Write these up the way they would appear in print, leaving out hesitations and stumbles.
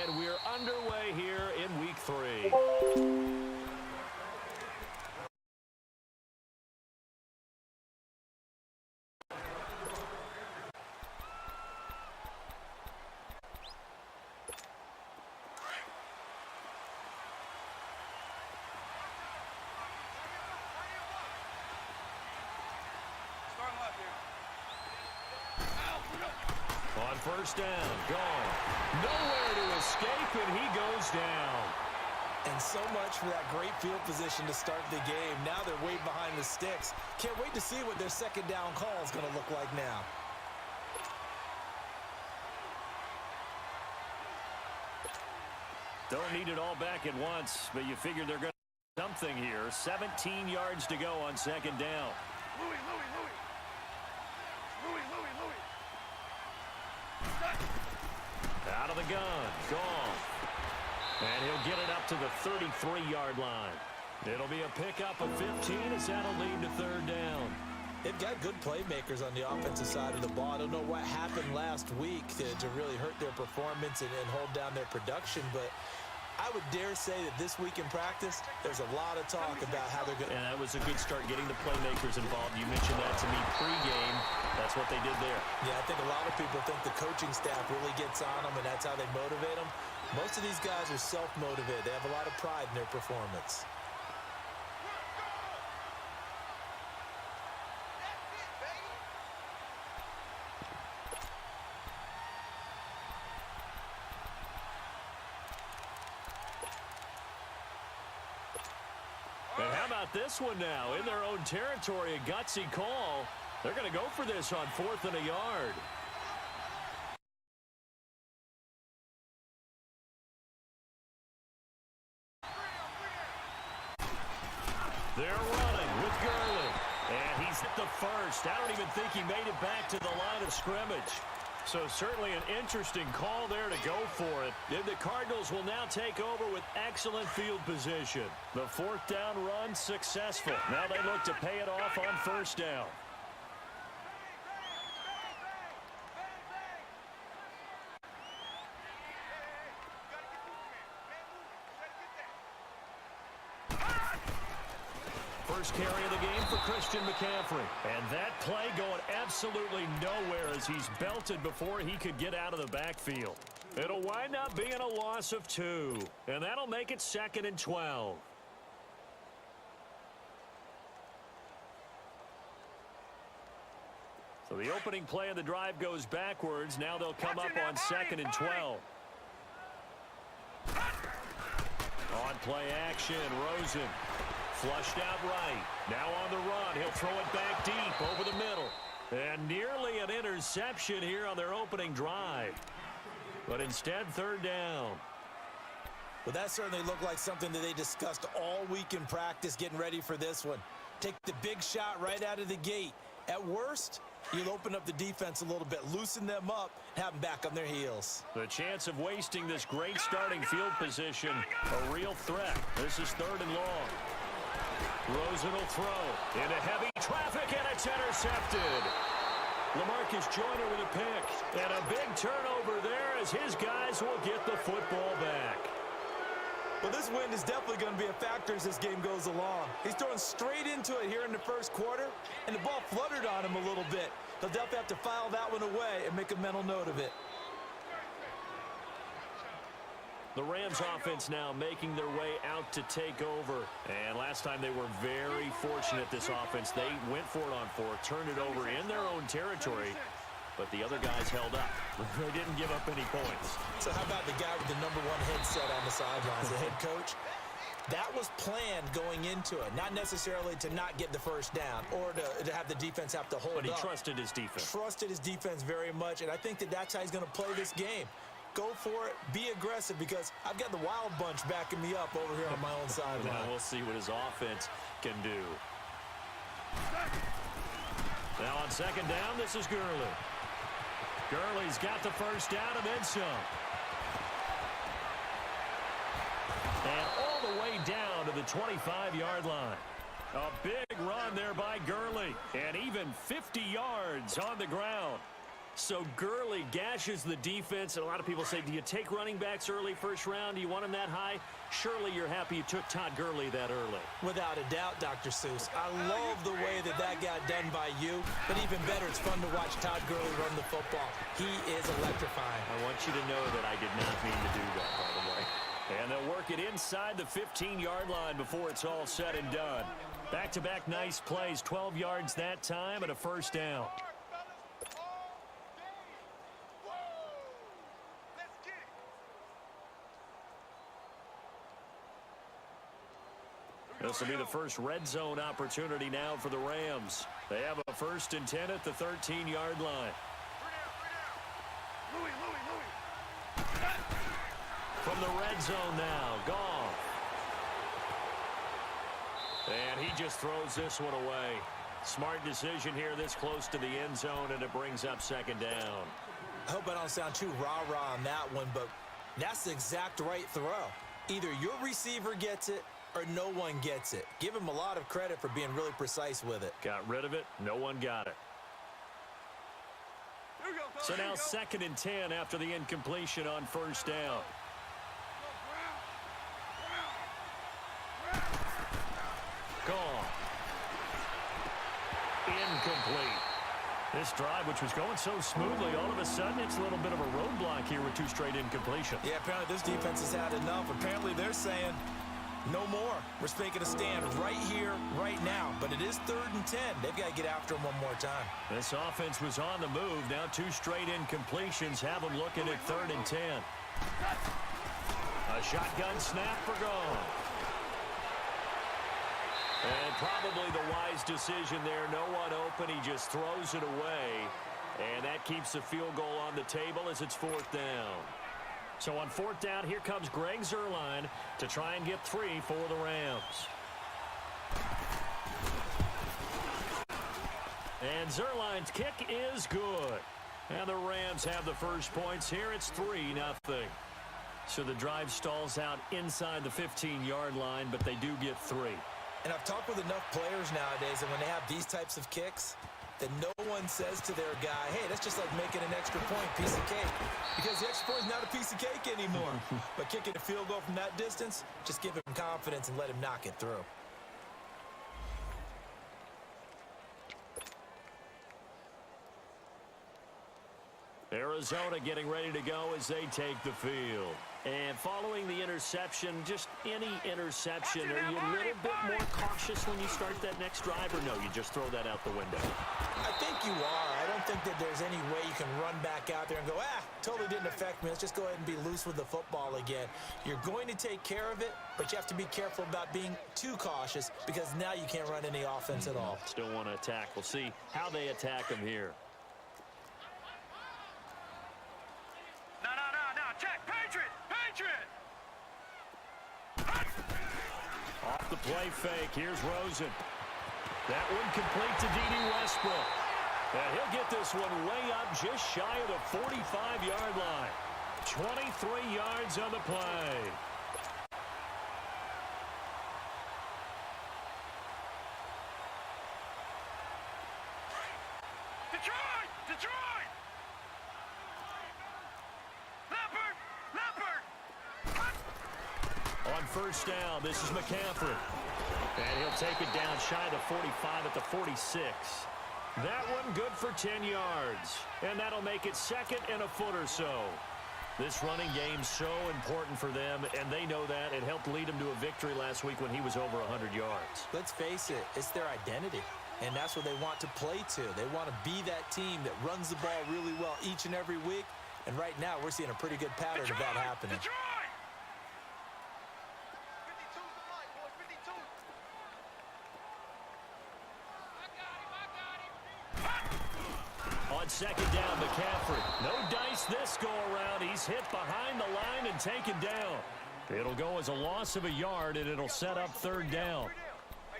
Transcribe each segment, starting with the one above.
And we're underway here in week 3. On first down, gone. Nowhere to escape, and he goes down. And so much for that great field position to start the game. Now they're way behind the sticks. Can't wait to see what their second down call is going to look like now. Don't need it all back at once, but you figure they're going to do something here. 17 yards to go on second down. Out of the gun, gone. And he'll get it up to the 33-yard line. It'll be a pickup of 15 as that'll lead to third down. They've got good playmakers on the offensive side of the ball. I don't know what happened last week to really hurt their performance and hold down their production, but I would dare say that this week in practice, there's a lot of talk about how they're going to... And that was a good start getting the playmakers involved. You mentioned that to me pregame. That's what they did there. Yeah, I think a lot of people think the coaching staff really gets on them, and that's how they motivate them. Most of these guys are self-motivated. They have a lot of pride in their performance. And how about this one now? In their own territory, a gutsy call. They're going to go for this on 4th and a yard. They're running with Gurley. And he's hit the first. I don't even think he made it back to the line of scrimmage. So certainly an interesting call there to go for it. And the Cardinals will now take over with excellent field position. The 4th down run successful. Now they look to pay it off on first down. First carry of the game for Christian McCaffrey. And that play going absolutely nowhere as he's belted before he could get out of the backfield. It'll wind up being a loss of 2. And that'll make it 2nd and 12. So the opening play of the drive goes backwards. Now they'll come up on 2nd and 12. On play action, Rosen. Flushed out right. Now on the run. He'll throw it back deep over the middle. And nearly an interception here on their opening drive. But instead, 3rd down. Well, that certainly looked like something that they discussed all week in practice getting ready for this one. Take the big shot right out of the gate. At worst, you'll open up the defense a little bit, loosen them up, have them back on their heels. The chance of wasting this great starting field position, a real threat. This is 3rd and long. Rosen will throw into heavy traffic, and it's intercepted. LaMarcus Joyner with a pick. And a big turnover there as his guys will get the football back. Well, this win is definitely going to be a factor as this game goes along. He's throwing straight into it here in the first quarter, and the ball fluttered on him a little bit. He'll definitely have to file that one away and make a mental note of it. The Rams offense now making their way out to take over. And last time they were very fortunate, this offense. They went for it on fourth, turned it over in their own territory, but the other guys held up. They didn't give up any points. So how about the guy with the #1 headset on the sidelines, the head coach? That was planned going into it, not necessarily to not get the first down or to have the defense have to hold up. But he trusted his defense. Trusted his defense very much, and I think that that's how he's going to play this game. Go for it, be aggressive, because I've got the wild bunch backing me up over here on my own sideline. Now we'll see what his offense can do. Now on second down, this is Gurley. Gurley's got the first down and then some. And all the way down to the 25-yard line. A big run there by Gurley. And even 50 yards on the ground. So Gurley gashes the defense, and a lot of people say, do you take running backs early first round? Do you want them that high? Surely you're happy you took Todd Gurley that early. Without a doubt, Dr. Seuss. I love the way that got done by you, but even better, it's fun to watch Todd Gurley run the football. He is electrifying. I want you to know that I did not mean to do that, by the way. And they'll work it inside the 15-yard line before it's all said and done. Back-to-back nice plays, 12 yards that time and a first down. This will be the first red zone opportunity now for the Rams. They have a 1st and 10 at the 13-yard line. From the red zone now, Goff. And he just throws this one away. Smart decision here this close to the end zone, and it brings up second down. I hope I don't sound too rah-rah on that one, but that's the exact right throw. Either your receiver gets it or no one gets it. Give him a lot of credit for being really precise with it. Got rid of it. No one got it. So now 2nd and 10 after the incompletion on first down. Gone. Incomplete. This drive, which was going so smoothly, all of a sudden it's a little bit of a roadblock here with 2 straight incompletions. Yeah, apparently this defense has had enough. Apparently they're saying, no more. We're making a stand right here, right now. But it is 3rd and 10. They've got to get after him one more time. This offense was on the move. Now 2 straight incompletions have them looking at 3rd and 10. A shotgun snap for Gone. And probably the wise decision there. No one open. He just throws it away. And that keeps the field goal on the table as it's 4th down. So on 4th down, here comes Greg Zuerlein to try and get 3 for the Rams. And Zuerlein's kick is good. And the Rams have the first points here. It's 3-0. So the drive stalls out inside the 15-yard line, but they do get 3. And I've talked with enough players nowadays, and when they have these types of kicks, that no one says to their guy, hey, that's just like making an extra point, piece of cake. Because the extra point is not a piece of cake anymore. But kicking a field goal from that distance, just give him confidence and let him knock it through. Arizona getting ready to go as they take the field. And following the interception, just any interception, are you a little bit more cautious when you start that next drive, or no, you just throw that out the window? I think you are. I don't think that there's any way you can run back out there and go, totally didn't affect me. Let's just go ahead and be loose with the football again. You're going to take care of it, but you have to be careful about being too cautious because now you can't run any offense at all. Still want to attack. We'll see how they attack him here. Check, Patriot! Off the play fake, here's Rosen. That one complete to D.D. Westbrook. And he'll get this one way up just shy of the 45-yard line. 23 yards on the play. Detroit! Detroit! Leopard! On first down, this is McCaffrey. And he'll take it down shy of the 45 at the 46. That one good for 10 yards. And that'll make it second and a foot or so. This running game's so important for them, and they know that. It helped lead them to a victory last week when he was over 100 yards. Let's face it, it's their identity, and that's what they want to play to. They want to be that team that runs the ball really well each and every week, and right now we're seeing a pretty good pattern of that happening. Detroit! On second down, McCaffrey. No dice this go-around. He's hit behind the line and taken down. It'll go as a loss of a yard, and it'll set up third down.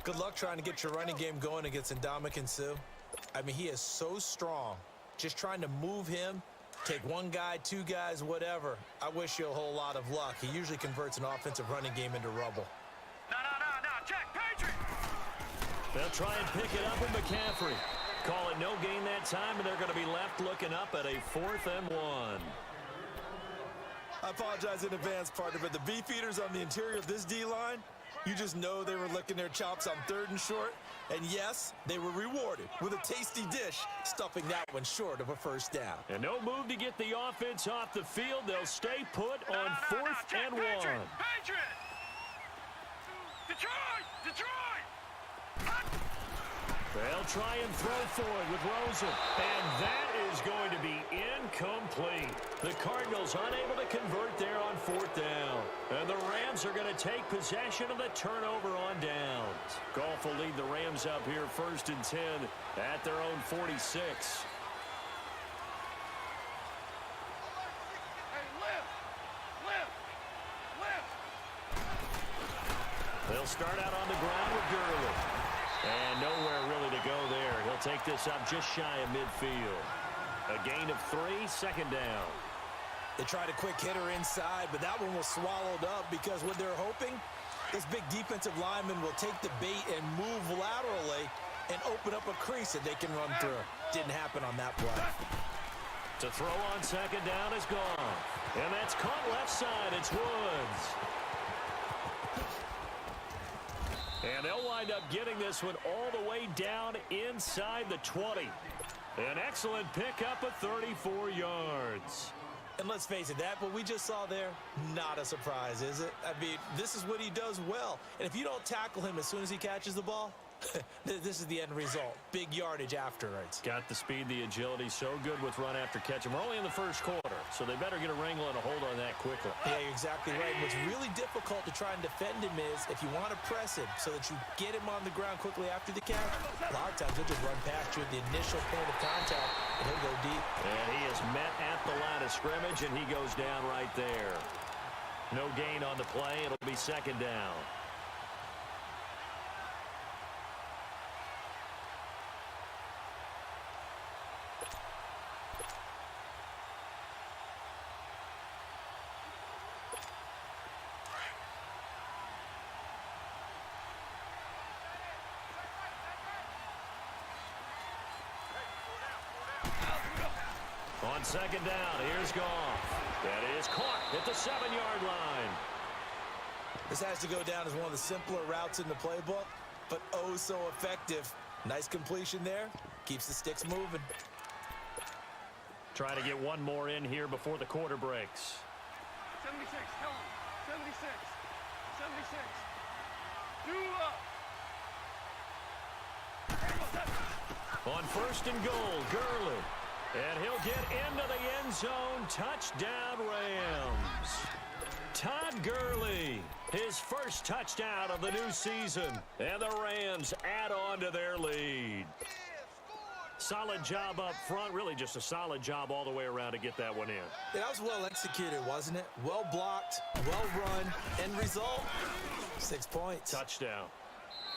Good luck trying to get your running game going against Ndamukong Suh. I mean, he is so strong. Just trying to move him, take one guy, two guys, whatever. I wish you a whole lot of luck. He usually converts an offensive running game into rubble. No, Jack, Patriot! They'll try and pick it up with McCaffrey. Call it no gain that time, and they're going to be left looking up at a 4th and 1. I apologize in advance, partner, but the beef eaters on the interior of this D-line, you just know they were licking their chops on 3rd and short. And yes, they were rewarded with a tasty dish, stuffing that one short of a first down. And no move to get the offense off the field. They'll stay put on 4th Jack, and 1. Patriot! Detroit! They'll try and throw for it with Rosen. And that is going to be incomplete. The Cardinals unable to convert there on 4th down. And the Rams are going to take possession of the turnover on downs. Goff will lead the Rams up here 1st and 10 at their own 46. They'll start out on the ground with Gurley. And nowhere really to go there. He'll take this up just shy of midfield. A gain of 3, 2nd down. They tried a quick hitter inside, but that one was swallowed up because what they're hoping, this big defensive lineman will take the bait and move laterally and open up a crease that they can run through. Didn't happen on that play. To throw on 2nd down is gone. And that's caught left side. It's Woods. And they'll wind up getting this one all the way down inside the 20. An excellent pickup of 34 yards. And let's face it, that what we just saw there, not a surprise, is it? I mean, this is what he does well. And if you don't tackle him as soon as he catches the ball, this is the end result. Big yardage afterwards. Got the speed, the agility, so good with run after catch. And we're only in the 1st quarter, so they better get a wrangle and a hold on that quickly. Yeah, you're exactly right. What's really difficult to try and defend him is if you want to press him so that you get him on the ground quickly after the catch, a lot of times he'll just run past you at the initial point of contact, and he'll go deep. And he is met at the line of scrimmage, and he goes down right there. No gain on the play. It'll be 2nd down. On 2nd down, here's Goff. That is caught at the 7-yard line. This has to go down as one of the simpler routes in the playbook, but oh so effective. Nice completion there. Keeps the sticks moving. Trying to get one more in here before the quarter breaks. 76, come on. 76. 76. Do up. On 1st and goal, Gurley. And he'll get into the end zone. Touchdown, Rams. Todd Gurley, his first touchdown of the new season. And the Rams add on to their lead. Solid job up front. Really just a solid job all the way around to get that one in. Yeah, that was well executed, wasn't it? Well blocked, well run. End result, 6 points. Touchdown.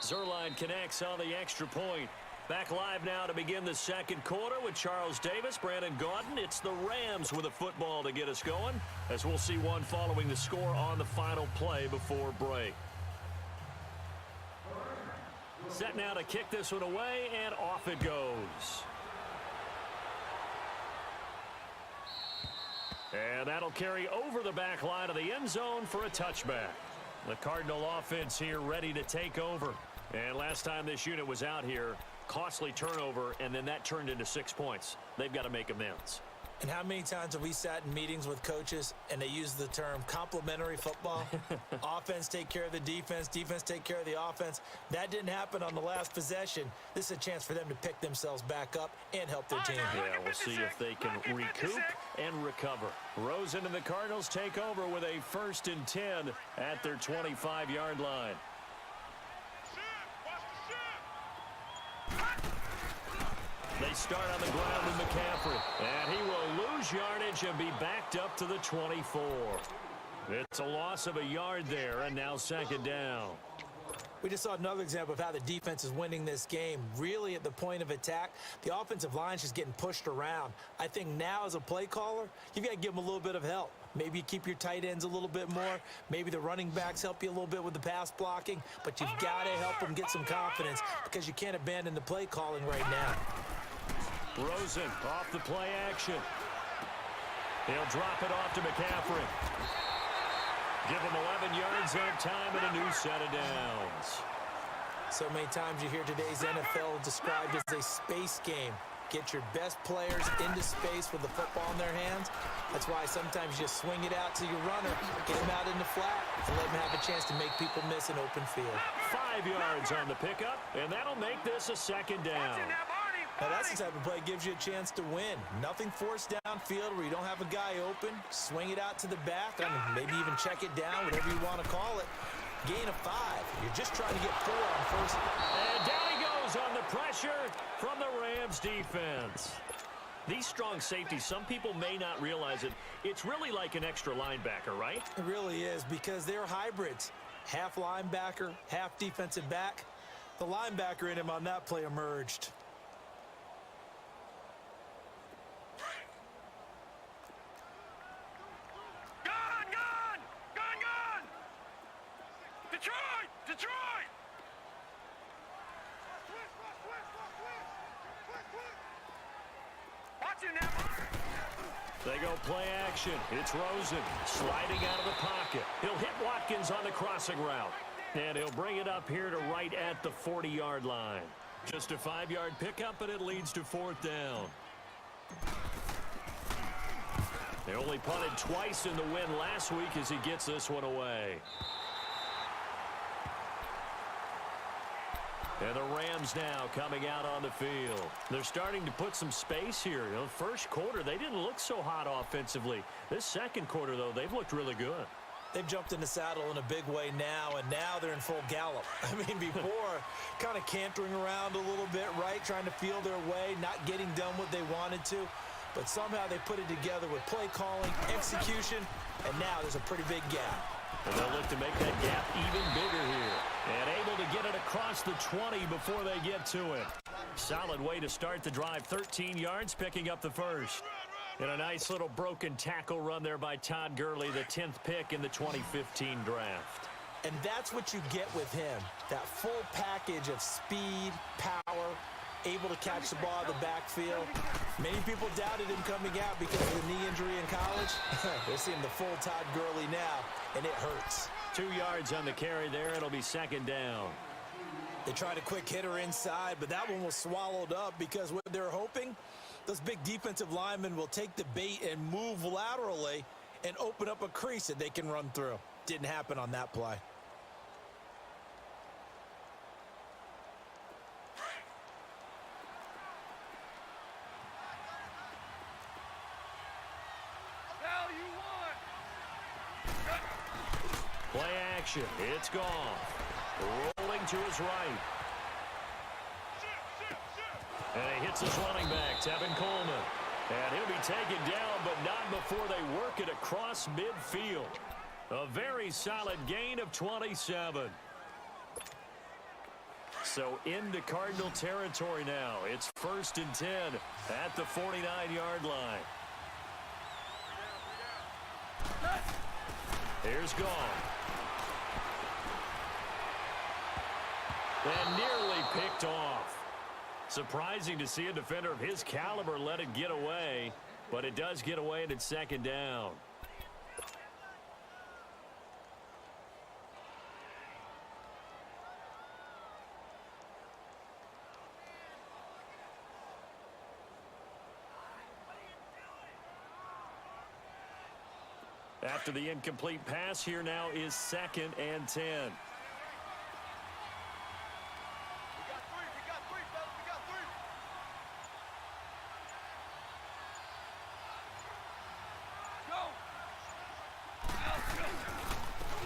Zerline connects on the extra point. Back live now to begin the 2nd quarter with Charles Davis, Brandon Gaudin. It's the Rams with a football to get us going, as we'll see one following the score on the final play before break. Set now to kick this one away, and off it goes. And that'll carry over the back line of the end zone for a touchback. The Cardinal offense here ready to take over. And last time this unit was out here, costly turnover, and then that turned into 6 points. They've got to make amends. And how many times have we sat in meetings with coaches and they use the term complementary football? Offense take care of the defense, defense take care of the offense. That didn't happen on the last possession. This is a chance for them to pick themselves back up and help their team. Yeah, we'll see if they can recoup and recover. Rosen and the Cardinals take over with a 1st and 10 at their 25-yard line. They start on the ground with McCaffrey, and he will lose yardage and be backed up to the 24. It's a loss of a yard there, and now 2nd down. We just saw another example of how the defense is winning this game. Really at the point of attack, the offensive line is just getting pushed around. I think now as a play caller, you've got to give them a little bit of help. Maybe you keep your tight ends a little bit more. Maybe the running backs help you a little bit with the pass blocking. But you've got to help them get some confidence because you can't abandon the play calling right now. Rosen off the play action. He'll drop it off to McCaffrey. Give him 11 yards that time and a new set of downs. So many times you hear today's NFL described as a space game. Get your best players into space with the football in their hands. That's why sometimes you just swing it out to your runner, get him out in the flat, and let him have a chance to make people miss an open field. 5 yards on the pickup, and that'll make this a 2nd down. Now that's the type of play that gives you a chance to win. Nothing forced downfield where you don't have a guy open. Swing it out to the back, and maybe even check it down, whatever you want to call it. Gain of 5. You're just trying to get 4 on 1st. And down he goes on the pressure from the Rams defense. These strong safeties, some people may not realize it. It's really like an extra linebacker, right? It really is because they're hybrids. Half linebacker, half defensive back. The linebacker in him on that play emerged. Detroit! Watch him now. They go play action. It's Rosen sliding out of the pocket. He'll hit Watkins on the crossing route. And he'll bring it up here to right at the 40-yard line. Just a 5-yard pickup, and it leads to 4th down. They only punted twice in the win last week as he gets this one away. And the Rams now coming out on the field. They're starting to put some space here. You know, first quarter, they didn't look so hot offensively. This 2nd quarter, though, they've looked really good. They've jumped in the saddle in a big way now, and now they're in full gallop. I mean, before, kind of cantering around a little bit, right? Trying to feel their way, not getting done what they wanted to. But somehow they put it together with play calling, execution, and now there's a pretty big gap. And they'll look to make that gap even bigger here. And able to get it across the 20 before they get to it. Solid way to start the drive. 13 yards, picking up the 1st. And a nice little broken tackle run there by Todd Gurley, the 10th pick in the 2015 draft. And that's what you get with him. That full package of speed, power, able to catch the ball in the backfield. Many people doubted him coming out because of the knee injury in college. They're seeing the full Todd Gurley now, and it hurts. 2 yards on the carry there. It'll be 2nd down. They tried a quick hitter inside, but that one was swallowed up because what they're hoping, those big defensive linemen will take the bait and move laterally and open up a crease that they can run through. Didn't happen on that play. Play action. It's gone. Rolling to his right. And he hits his running back, Tevin Coleman. And he'll be taken down, but not before they work it across midfield. A very solid gain of 27. So into Cardinal territory now. It's 1st and 10 at the 49-yard line. Here's Gone. And nearly picked off. Surprising to see a defender of his caliber let it get away. but it does get away and it's second down. After the incomplete pass, here now is 2nd and 10.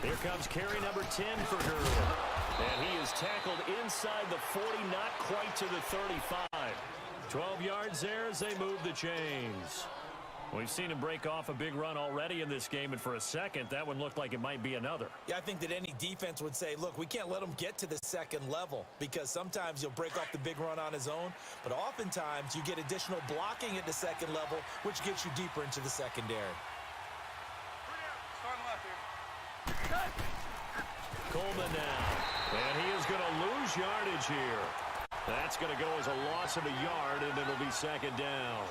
Here comes carry number 10 for Gurley. And he is tackled inside the 40, not quite to the 35. 12 yards there as they move the chains. We've seen him break off a big run already in this game, and for a second, that one looked like it might be another. Yeah, I think that any defense would say, look, we can't let him get to the second level because sometimes he'll break off the big run on his own, but oftentimes you get additional blocking at the second level, which gets you deeper into the secondary. Coleman now, and he is going to lose yardage here. That's going to go as a loss of a yard, and it'll be second down.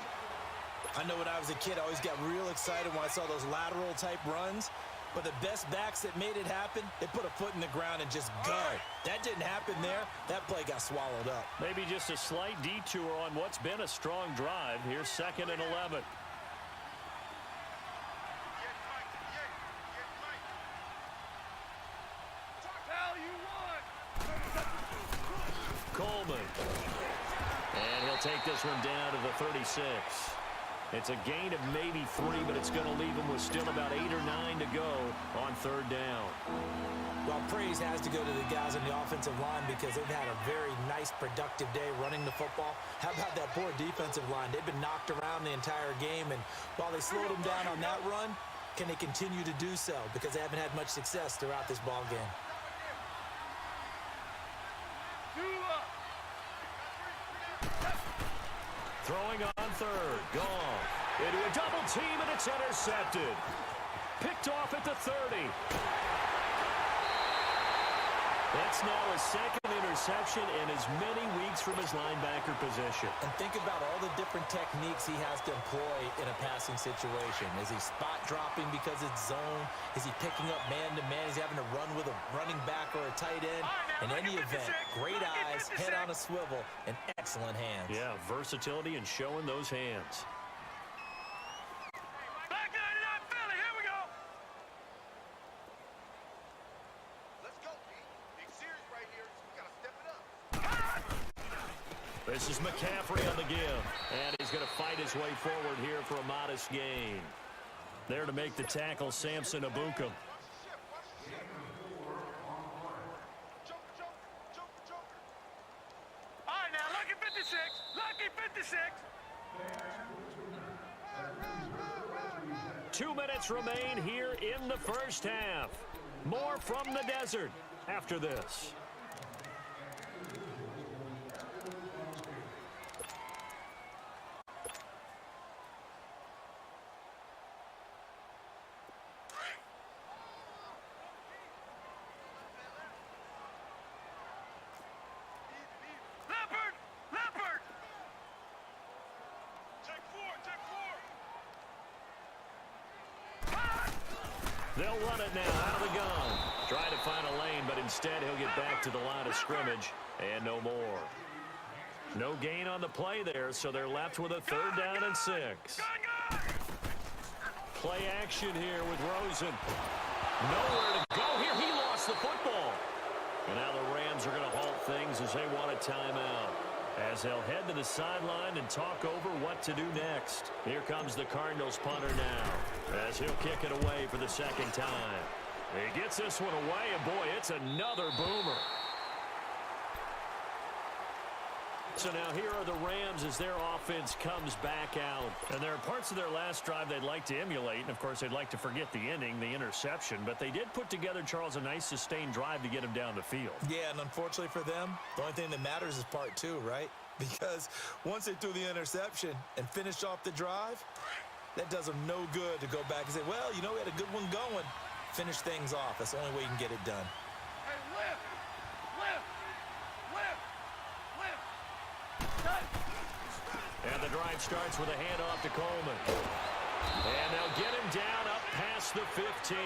I know when I was a kid, I always got real excited when I saw those lateral-type runs. But the best backs that made it happen, they put a foot in the ground and just go. That didn't happen there. That play got swallowed up. Maybe just a slight detour on what's been a strong drive. Here's 2nd and 11. Coleman. And he'll take this one down to the 36. It's a gain of maybe 3, but it's going to leave him with still about 8 or 9 to go on 3rd down. Well, praise has to go to the guys on the offensive line because they've had a very nice, productive day running the football. How about that poor defensive line? They've been knocked around the entire game, and while they slowed them down on that run, can they continue to do so? Because they haven't had much success throughout this ball game. Throwing on 3rd, gone. Into a double team, and it's intercepted. Picked off at the 30. That's now a 2nd interception in as many weeks from his linebacker position. And think about all the different techniques he has to employ in a passing situation. Is he spot dropping because it's zone? Is he picking up man-to-man? Is he having to run with a running back or a tight end? In any event, great eyes, head on a swivel, and excellent hands. Yeah, versatility and showing those hands. Back 99 Philly, here we go. Let's go, Pete. Big series right here. We got to step it up. This is McCaffrey on the give. And he's going to fight his way forward here for a modest gain. There to make the tackle, Samson Abukum. All right, now, lucky 56. Lucky 56. 2 minutes remain here in the first half. More from the desert after this. Leopard! Leopard! Take 4, take 4. They'll run it now out of the gun. Trying to find a lane, but instead he'll get back to the line of scrimmage and no more. No gain on the play there, so they're left with a 3rd down and 6. Play action here with Rosen. Nowhere to go here. He lost the football. And now the Rams are going to halt things as they want a timeout. As they'll head to the sideline and talk over what to do next. Here comes the Cardinals punter now, as he'll kick it away for the 2nd time. He gets this one away, and boy, it's another boomer. So now here are the Rams as their offense comes back out. And there are parts of their last drive they'd like to emulate. And, of course, they'd like to forget the ending, the interception. But they did put together, Charles, a nice sustained drive to get him down the field. Yeah, and unfortunately for them, the only thing that matters is part 2, right? Because once they threw the interception and finished off the drive, that does them no good to go back and say, well, you know, we had a good one going. Finish things off. That's the only way you can get it done. Hey, lift! Lift! Lift! Lift! And the drive starts with a handoff to Coleman. And they'll get him down up past the 15.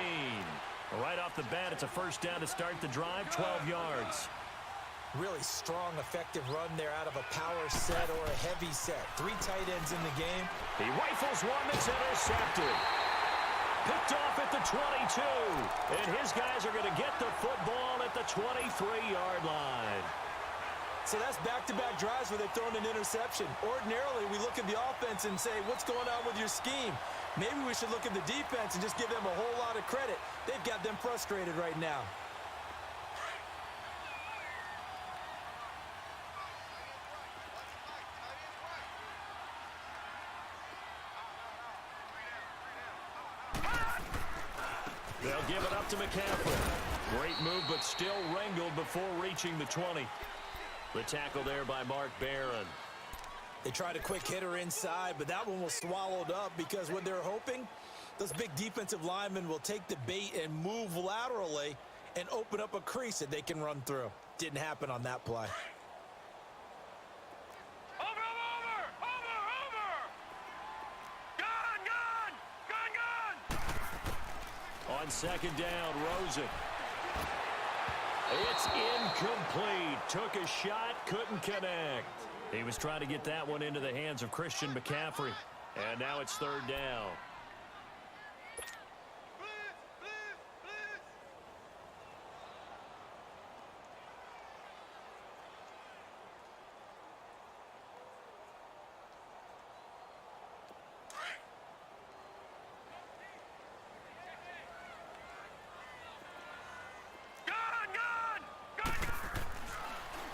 Right off the bat, it's a first down to start the drive, 12 yards. Really strong, effective run there out of a power set or a heavy set. 3 tight ends in the game. He rifles one that's intercepted. Picked off at the 22. And his guys are going to get the football at the 23-yard line. So that's back-to-back drives where they've thrown an interception. Ordinarily, we look at the offense and say, what's going on with your scheme? Maybe we should look at the defense and just give them a whole lot of credit. They've got them frustrated right now. They'll give it up to McCaffrey. Great move, but still wrangled before reaching the 20. The tackle there by Mark Barron. They tried a quick hitter inside, but that one was swallowed up because what they're hoping, those big defensive linemen will take the bait and move laterally and open up a crease that they can run through. Didn't happen on that play. On second down, Rosen. It's incomplete. Took a shot, couldn't connect. He was trying to get that one into the hands of Christian McCaffrey. And now it's third down.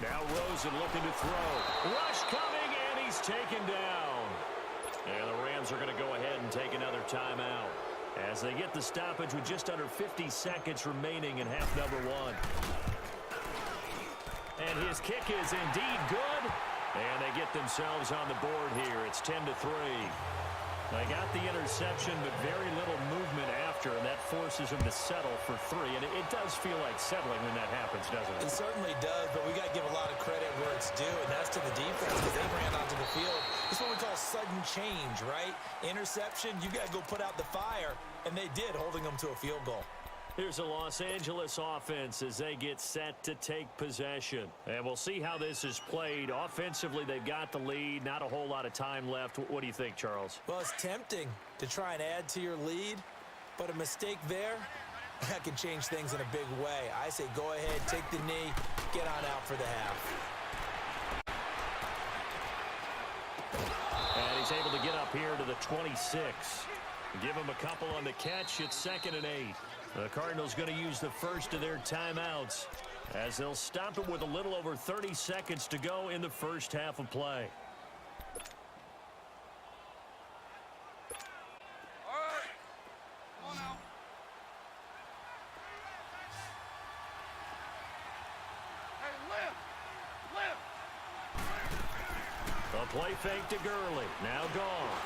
Now Rosen looking to throw. Rush coming, and he's taken down. And the Rams are going to go ahead and take another timeout as they get the stoppage with just under 50 seconds remaining in half number 1. And his kick is indeed good. And they get themselves on the board here. It's 10-3. They got the interception, but very little movement after, and that forces them to settle for 3. And it does feel like settling when that happens, doesn't it? It certainly does, but we got to give a lot of credit where it's due, and that's to the defense because they ran onto the field. This is what we call sudden change, right? Interception, you got to go put out the fire, and they did, holding them to a field goal. Here's the Los Angeles offense as they get set to take possession. And we'll see how this is played. Offensively, they've got the lead. Not a whole lot of time left. What do you think, Charles? Well, it's tempting to try and add to your lead, but a mistake there, that can change things in a big way. I say go ahead, take the knee, get on out for the half. And he's able to get up here to the 26. Give him a couple on the catch. It's 2nd and 8. The Cardinals going to use the first of their timeouts as they'll stop it with a little over 30 seconds to go in the first half of play. All right. Come on now. Hey, lift. The play fake to Gurley. Now gone.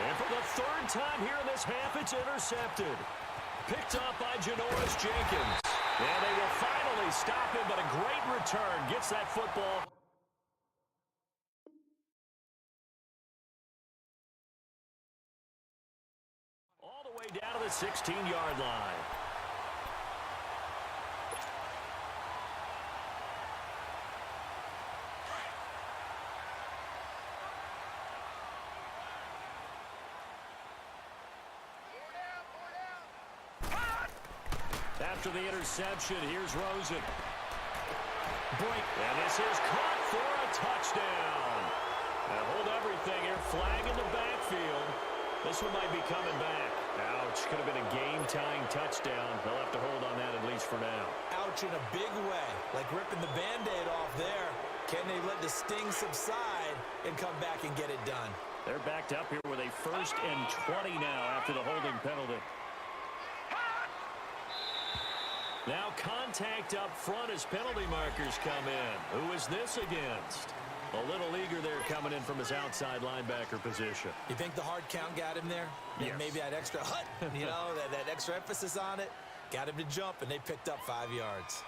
And for the 3rd time here in this half, it's intercepted. Picked up by Janoris Jenkins. And they will finally stop him, but a great return. Gets that football. All the way down to the 16-yard line. After the interception, here's Rosen. Break, and this is caught for a touchdown. Now hold everything here. Flag in the backfield. This one might be coming back. Ouch. Could have been a game-tying touchdown. They'll have to hold on that at least for now. Ouch in a big way, like ripping the Band-Aid off there. Can they let the sting subside and come back and get it done? They're backed up here with a 1st and 20 now after the holding penalty. Now contact up front as penalty markers come in. Who is this against? A little eager there coming in from his outside linebacker position. You think the hard count got him there? Yes. Maybe that extra hut, you know, that extra emphasis on it. Got him to jump, and they picked up 5 yards.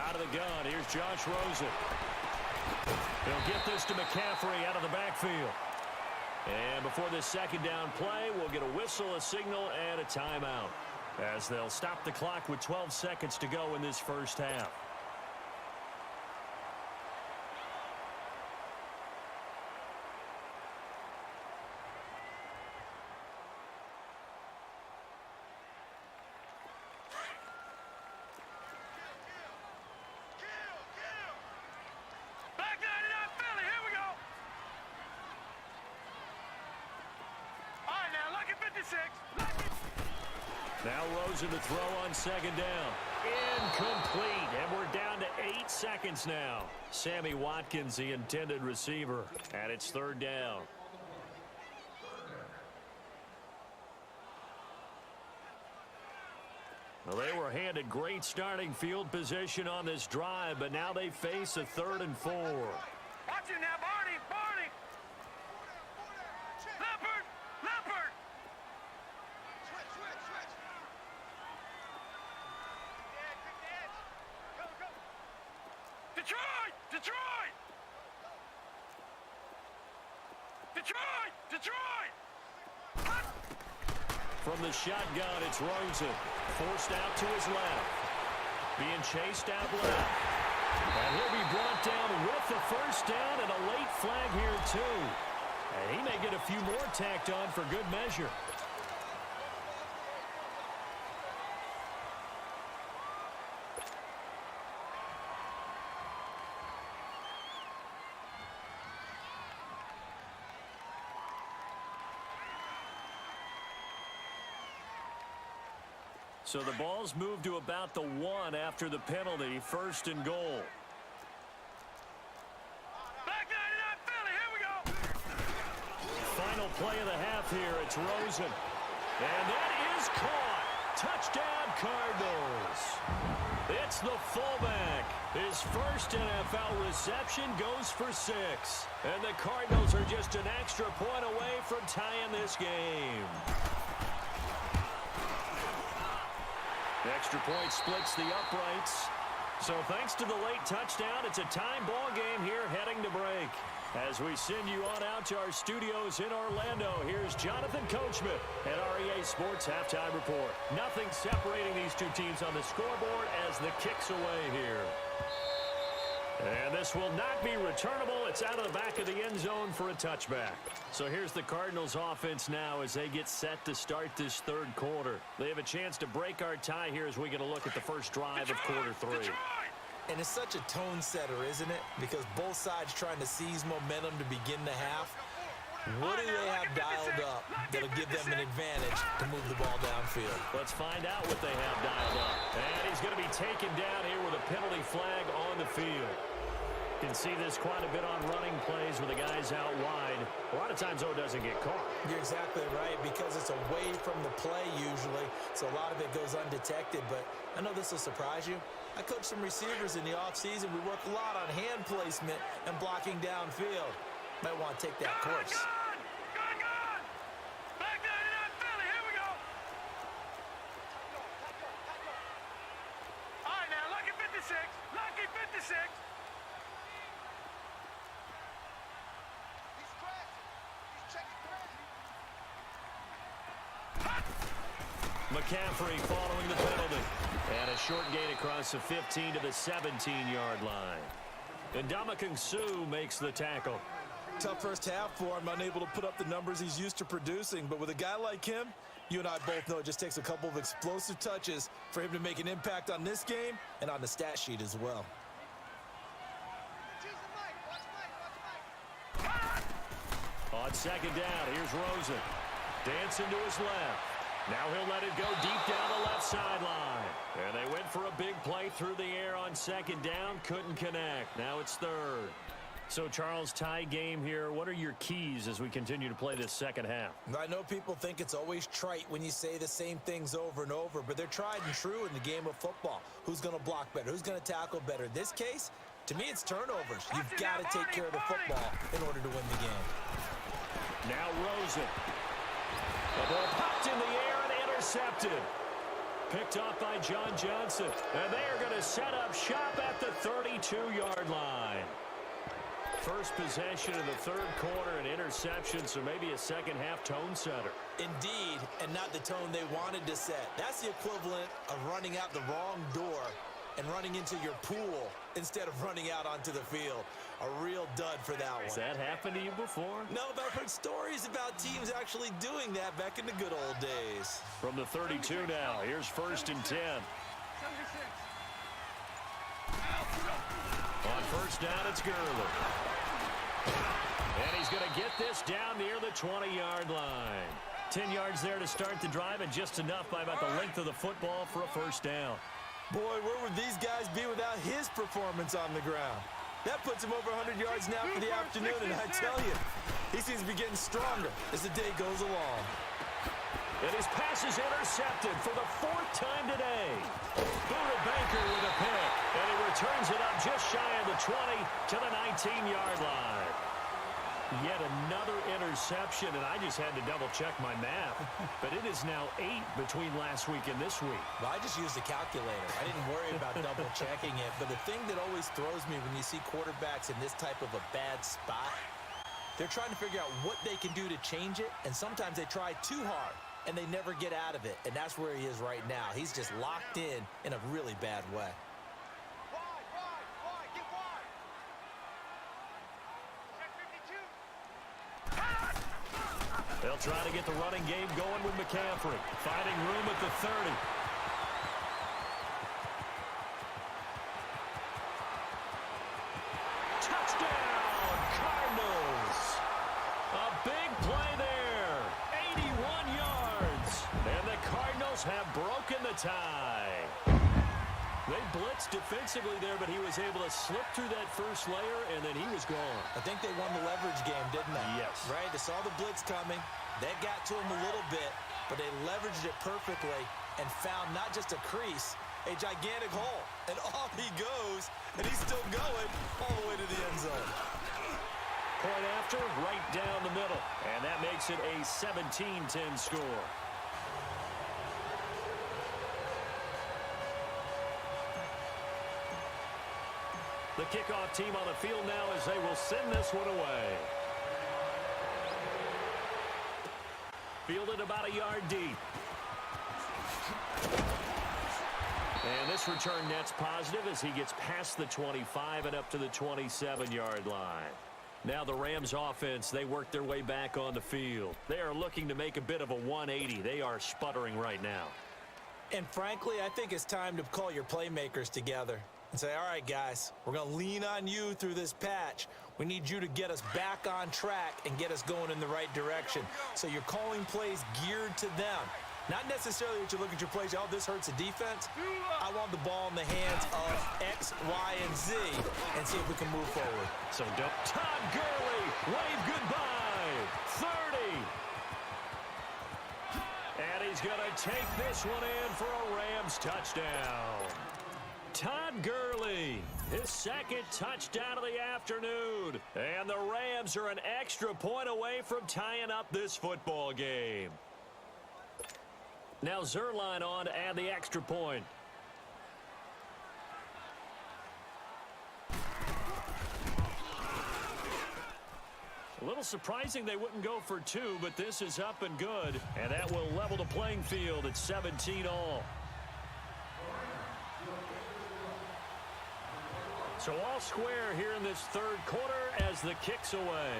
Out of the gun, here's Josh Rosen. He'll get this to McCaffrey out of the backfield. And before this second down play, we'll get a whistle, a signal, and a timeout, as they'll stop the clock with 12 seconds to go in this first half. Now Rosen to throw on second down. Incomplete, and we're down to 8 seconds now. Sammy Watkins, the intended receiver, and it's third down. Well, they were handed great starting field position on this drive, but now they face a 3rd and 4. Watch it now, Barney! Barney! Leopard! Leopard! Switch, switch, switch! Edge. Go! Detroit! Detroit! Detroit! Detroit! From the shotgun, it's Rosen. Forced out to his left. Being chased out left. And he'll be brought down with the first down and a late flag here, too. And he may get a few more tacked on for good measure. So the ball's moved to about the 1 after the penalty, 1st and goal. Back 99 Philly, here we go! Final play of the half here, it's Rosen. And that is caught. Touchdown, Cardinals. It's the fullback. His first NFL reception goes for 6. And the Cardinals are just an extra point away from tying this game. Extra point splits the uprights. So thanks to the late touchdown, it's a time ball game here heading to break. As we send you on out to our studios in Orlando, here's Jonathan Coachman at REA Sports Halftime Report. Nothing separating these two teams on the scoreboard as the kick's away here. And this will not be returnable. It's out of the back of the end zone for a touchback. So here's the Cardinals offense now as they get set to start this third quarter. They have a chance to break our tie here as we get a look at the first drive of quarter 3. And it's such a tone setter, isn't it? Because both sides trying to seize momentum to begin the half. What do they have dialed up that'll give them an advantage to move the ball downfield? Let's find out what they have dialed up. And he's going to be taken down here with a penalty flag on the field. You can see this quite a bit on running plays with the guys out wide. A lot of times, though, it doesn't get caught. You're exactly right, because it's away from the play usually, so a lot of it goes undetected. But I know this will surprise you. I coach some receivers in the offseason. We work a lot on hand placement and blocking downfield. Might want to take that course. Gone! Back 99 Philly, here we go! All right, now, lucky 56. Lucky 56. He's crashing. He's checking crashing. McCaffrey following the penalty. And a short gain across the 15 to the 17-yard line. And Ndamukong Suh makes the tackle. Tough first half for him, unable to put up the numbers he's used to producing. But with a guy like him, you and I both know it just takes a couple of explosive touches for him to make an impact on this game and on the stat sheet as well. On second down, here's Rosen. Dancing to his left. Now he'll let it go deep down the left sideline. And they went for a big play through the air on second down. Couldn't connect. Now it's third. So, Charles, tie game here. What are your keys as we continue to play this second half? I know people think it's always trite when you say the same things over and over, but they're tried and true in the game of football. Who's going to block better? Who's going to tackle better? In this case, to me, it's turnovers. You've got to take care of the football in order to win the game. Now Rosen. The ball popped in the air and intercepted. Picked off by John Johnson. And they are going to set up shop at the 32-yard line. First possession of the third quarter, an interception, so maybe a second-half tone setter. Indeed, and not the tone they wanted to set. That's the equivalent of running out the wrong door and running into your pool instead of running out onto the field. A real dud for that one. Has that happened to you before? No, but I've heard stories about teams actually doing that back in the good old days. From the 32 now, here's 1st and 10. On first down, it's Gurley. And he's going to get this down near the 20-yard line. 10 yards there to start the drive, and just enough by about the length of the football for a first down. Boy, where would these guys be without his performance on the ground? That puts him over 100 yards now for the afternoon, and I tell you, he seems to be getting stronger as the day goes along. And his pass is intercepted for the 4th time today. Buda Baker with a pick, and he returns it up just shy of the 20 to the 19-yard line. Yet another interception, and I just had to double-check my math. But it is now 8 between last week and this week. Well, I just used a calculator. I didn't worry about double-checking it. But the thing that always throws me when you see quarterbacks in this type of a bad spot, they're trying to figure out what they can do to change it, and sometimes they try too hard, and they never get out of it. And that's where he is right now. He's just locked in a really bad way. Wide, get wide. Check 52. They'll try to get the running game going with McCaffrey. Finding room at the 30. Touchdown, Cardinals. A big play there. 81 yards. And the Cardinals have broken the tie. They blitzed defensively there, but he was able to slip through that first layer, and then he was gone. I think they won the leverage game, didn't they? Yes. Right? They saw the blitz coming. That got to him a little bit, but they leveraged it perfectly and found not just a crease, a gigantic hole. And off he goes, and he's still going all the way to the end zone. Point after, right down the middle. And that makes it a 17-10 score. The kickoff team on the field now as they will send this one away. Fielded about a yard deep. And this return net's positive as he gets past the 25 and up to the 27-yard line. Now the Rams offense, they work their way back on the field. They are looking to make a bit of a 180. They are sputtering right now. And frankly, I think it's time to call your playmakers together and say, all right, guys, we're going to lean on you through this patch. We need you to get us back on track and get us going in the right direction. So you're calling plays geared to them. Not necessarily that you look at your plays, oh, this hurts the defense. I want the ball in the hands of X, Y, and Z and see if we can move forward. So Todd Gurley, wave goodbye. 30. And he's going to take this one in for a Rams touchdown. Todd Gurley, his second touchdown of the afternoon. And the Rams are an extra point away from tying up this football game. Now Zerline on to add the extra point. A little surprising they wouldn't go for 2, but this is up and good. And that will level the playing field at 17-all. So all square here in this third quarter as the kick's away.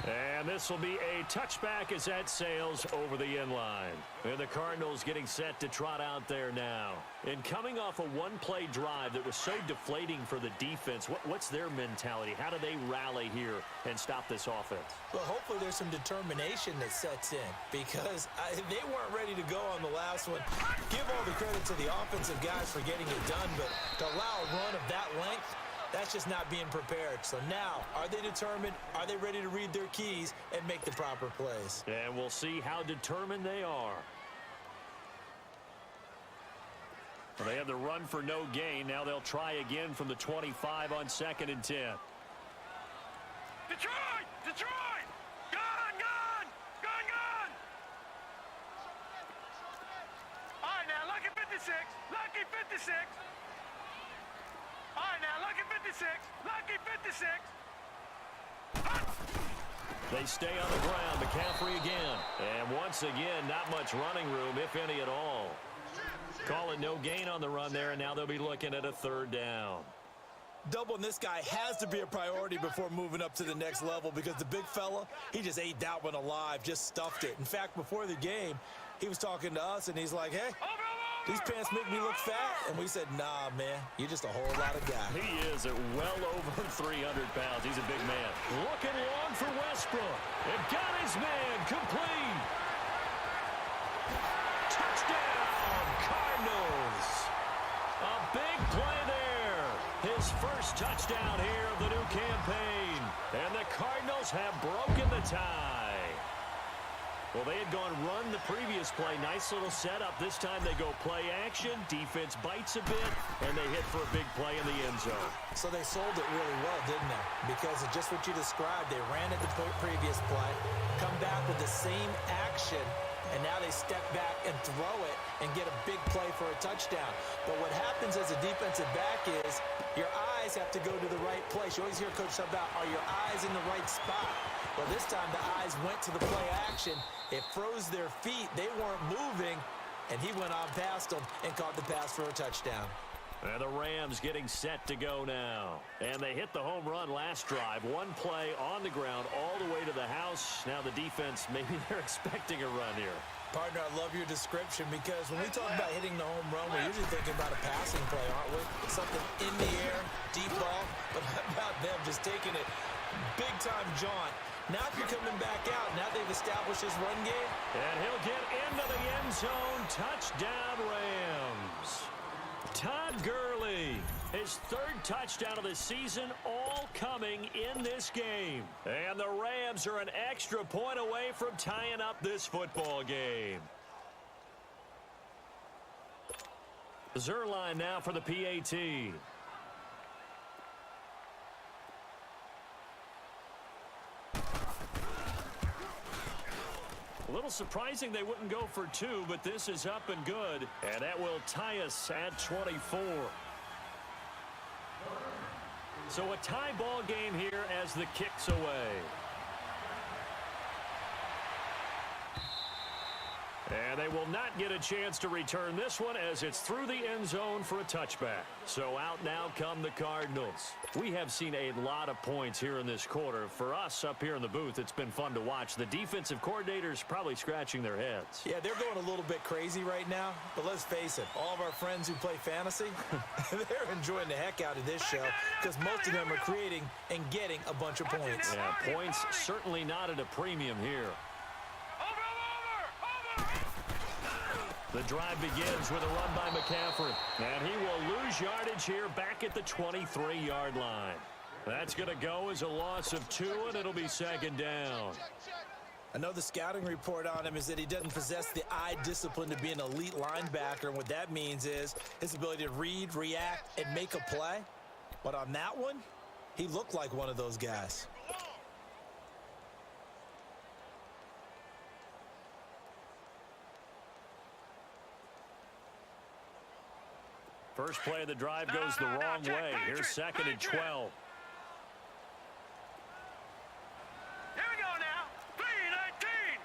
And this will be a touchback as that sails over the end line. And the Cardinals getting set to trot out there now. And coming off a one-play drive that was so deflating for the defense, what's their mentality? How do they rally here and stop this offense? Well, hopefully there's some determination that sets in because they weren't ready to go on the last one. Give all the credit to the offensive guys for getting it done, but to allow a run of that length, that's just not being prepared. So now, are they determined? Are they ready to read their keys and make the proper plays? And we'll see how determined they are. Well, they had the run for no gain. Now they'll try again from the 25 on 2nd and 10. Detroit! Detroit! Gone! 56. All right, now, lucky 56. Lucky 56. They stay on the ground. McCaffrey again. And once again, not much running room, if any at all. Calling no gain on the run there, and now they'll be looking at a third down. Doubling this guy has to be a priority before moving up to the next level because the big fella, he just ate that one alive, just stuffed it. In fact, before the game, he was talking to us, and he's like, hey, these pants make me look fat. And we said, nah, man, you're just a whole lot of guy. He is at well over 300 pounds. He's a big man. Looking long for Westbrook. And got his man complete. Touchdown, Cardinals. A big play there. His first touchdown here of the new campaign. And the Cardinals have broken the tie. Well, they had gone run the previous play. Nice little setup. This time they go play action. Defense bites a bit, and they hit for a big play in the end zone. So they sold it really well, didn't they? Because of just what you described. They ran at the previous play, come back with the same action, and now they step back and throw it and get a big play for a touchdown. But what happens as a defensive back is your eyes have to go to the right place. You always hear Coach talk about, are your eyes in the right spot? Well, this time the eyes went to the play action. It froze their feet. They weren't moving, and he went on past them and caught the pass for a touchdown. And the Rams getting set to go now. And they hit the home run last drive. One play on the ground all the way to the house. Now the defense, maybe they're expecting a run here. Partner, I love your description because when we talk about hitting the home run, we're usually thinking about a passing play, aren't we? Something in the air, deep ball. But how about them just taking it big-time jaunt? Now if you're coming back out, now they've established his run game. And he'll get into the end zone. Touchdown, Rams. Todd Gurley, his third touchdown of the season, all coming in this game. And the Rams are an extra point away from tying up this football game. Zerline now for the PAT. A little surprising they wouldn't go for two, but this is up and good. And that will tie us at 24. So a tie ball game here as the kick's away. And they will not get a chance to return this one as it's through the end zone for a touchback. So out now come the Cardinals. We have seen a lot of points here in this quarter. For us up here in the booth, it's been fun to watch. The defensive coordinators probably scratching their heads. Yeah, they're going a little bit crazy right now. But let's face it, all of our friends who play fantasy, they're enjoying the heck out of this show because most of them are creating and getting a bunch of points. Yeah, points certainly not at a premium here. The drive begins with a run by McCaffrey. And he will lose yardage here back at the 23-yard line. That's going to go as a loss of 2, and it'll be second down. I know the scouting report on him is that he doesn't possess the eye discipline to be an elite linebacker. And what that means is his ability to read, react, and make a play. But on that one, he looked like one of those guys. First play of the drive goes the wrong way. Here's second and 12. Here we go now. 3-19.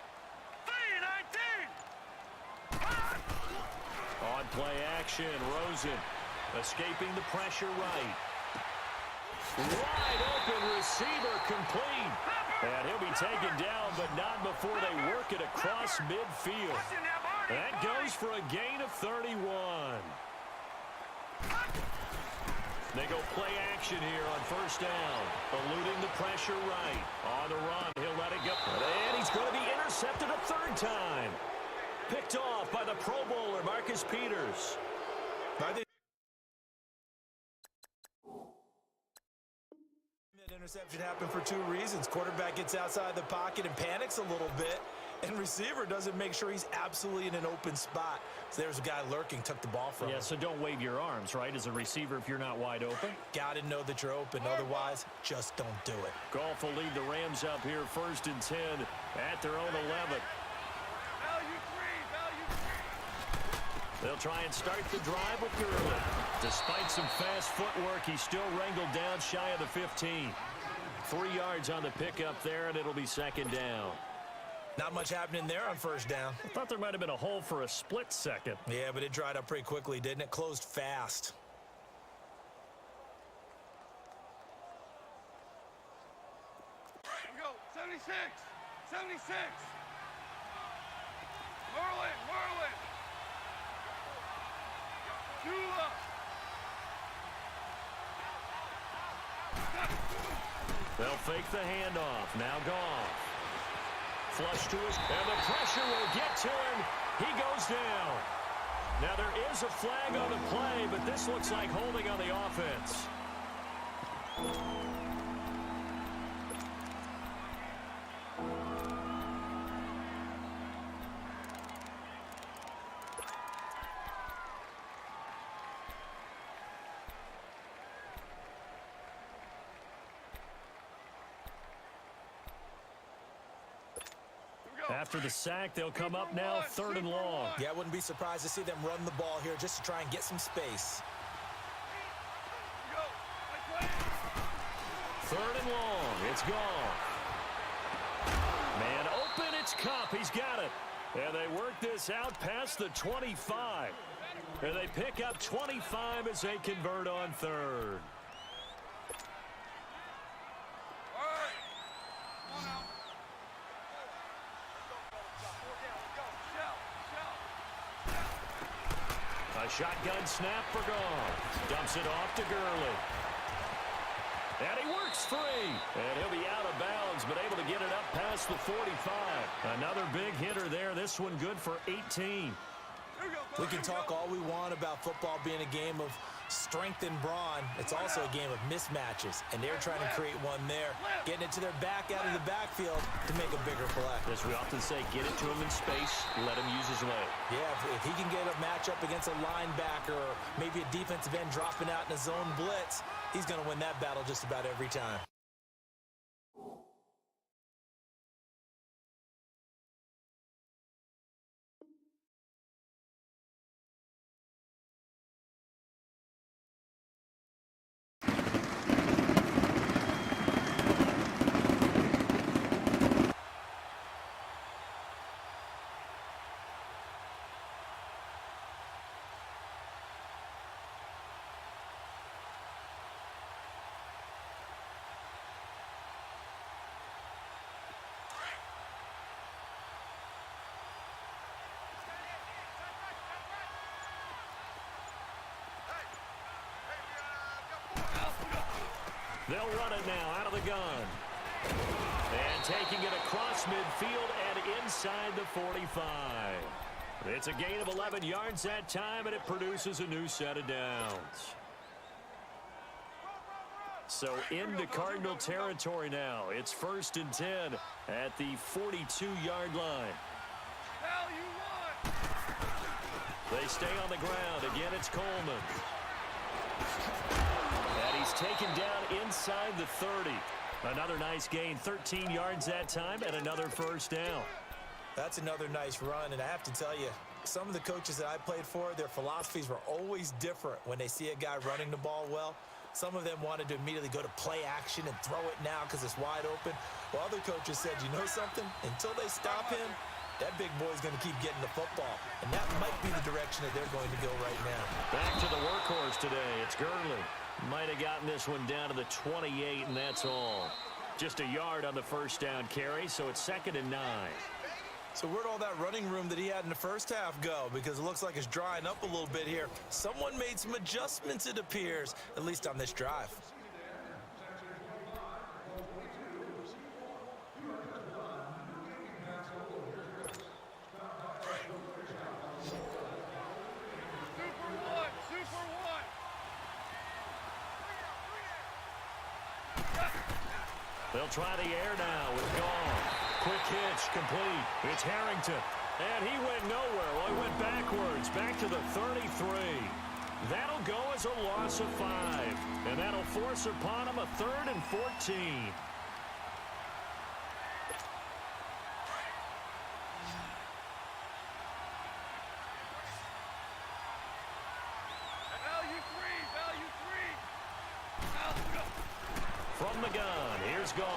3-19. On play action, Rosen escaping the pressure right. Wide open receiver complete. And he'll be taken down, but not before they work it across midfield. That goes for a gain of 31. They go play action here on first down. Eluding the pressure right. On the run, he'll let it go. And he's going to be intercepted a third time. Picked off by the Pro Bowler, Marcus Peters. I think that interception happened for 2 reasons. Quarterback gets outside the pocket and panics a little bit. And receiver doesn't make sure he's absolutely in an open spot. So there's a guy lurking, took the ball from him. Yeah, so don't wave your arms, right, as a receiver if you're not wide open. Got to know that you're open. Otherwise, just don't do it. Goff will lead the Rams up here first and 10 at their own 11. They'll try and start the drive with Gurley. Despite some fast footwork, he's still wrangled down shy of the 15. 3 yards on the pickup there, and it'll be second down. Not much happening there on first down. I thought there might have been a hole for a split second. Yeah, but it dried up pretty quickly, didn't it? Closed fast. Here we go. 76. 76. Merlin. Tula. They'll fake the handoff. Now Goff. Flush to his, and the pressure will get to him. He goes down. Now there is a flag on the play, but this looks like holding on the offense. After the sack, they'll come up now 3rd and long. Yeah, I wouldn't be surprised to see them run the ball here just to try and get some space. 3rd and long. It's gone. Man open. It's Cup. He's got it. And they work this out past the 25. And they pick up 25 as they convert on 3rd. A shotgun snap for Goff. Dumps it off to Gurley. And he works free. And he'll be out of bounds, but able to get it up past the 45. Another big hitter there. This one good for 18. We can talk all we want about football being a game of strength and brawn. It's also a game of mismatches, and they're trying to create one there, getting it to their back out of the backfield to make a bigger play. As we often say, get it to him in space, let him use his leg. Yeah, if he can get a matchup against a linebacker or maybe a defensive end dropping out in a zone blitz, he's going to win that battle just about every time. They'll run it now out of the gun. And taking it across midfield and inside the 45. It's a gain of 11 yards that time, and it produces a new set of downs. So into Cardinal territory now. It's 1st and 10 at the 42-yard line. They stay on the ground. Again, it's Coleman. And he's taken down inside the 30. Another nice gain, 13 yards that time, and another first down. That's another nice run, and I have to tell you, some of the coaches that I played for, their philosophies were always different when they see a guy running the ball well. Some of them wanted to immediately go to play action and throw it now because it's wide open. While other coaches said, you know something? Until they stop him, that big boy's going to keep getting the football. And that might be the direction that they're going to go right now. Back to the workhorse today. It's Gurley. Might have gotten this one down to the 28, and that's all. Just a yard on the first down carry, so it's 2nd and 9. So where'd all that running room that he had in the first half go? Because it looks like it's drying up a little bit here. Someone made some adjustments, it appears, at least on this drive. They'll try the air now with Goff. Quick hitch, complete. It's Harrington. And he went nowhere. Well, he went backwards, back to the 33. That'll go as a loss of 5. And that'll force upon him a 3rd and 14. from the gun. Here's Goff.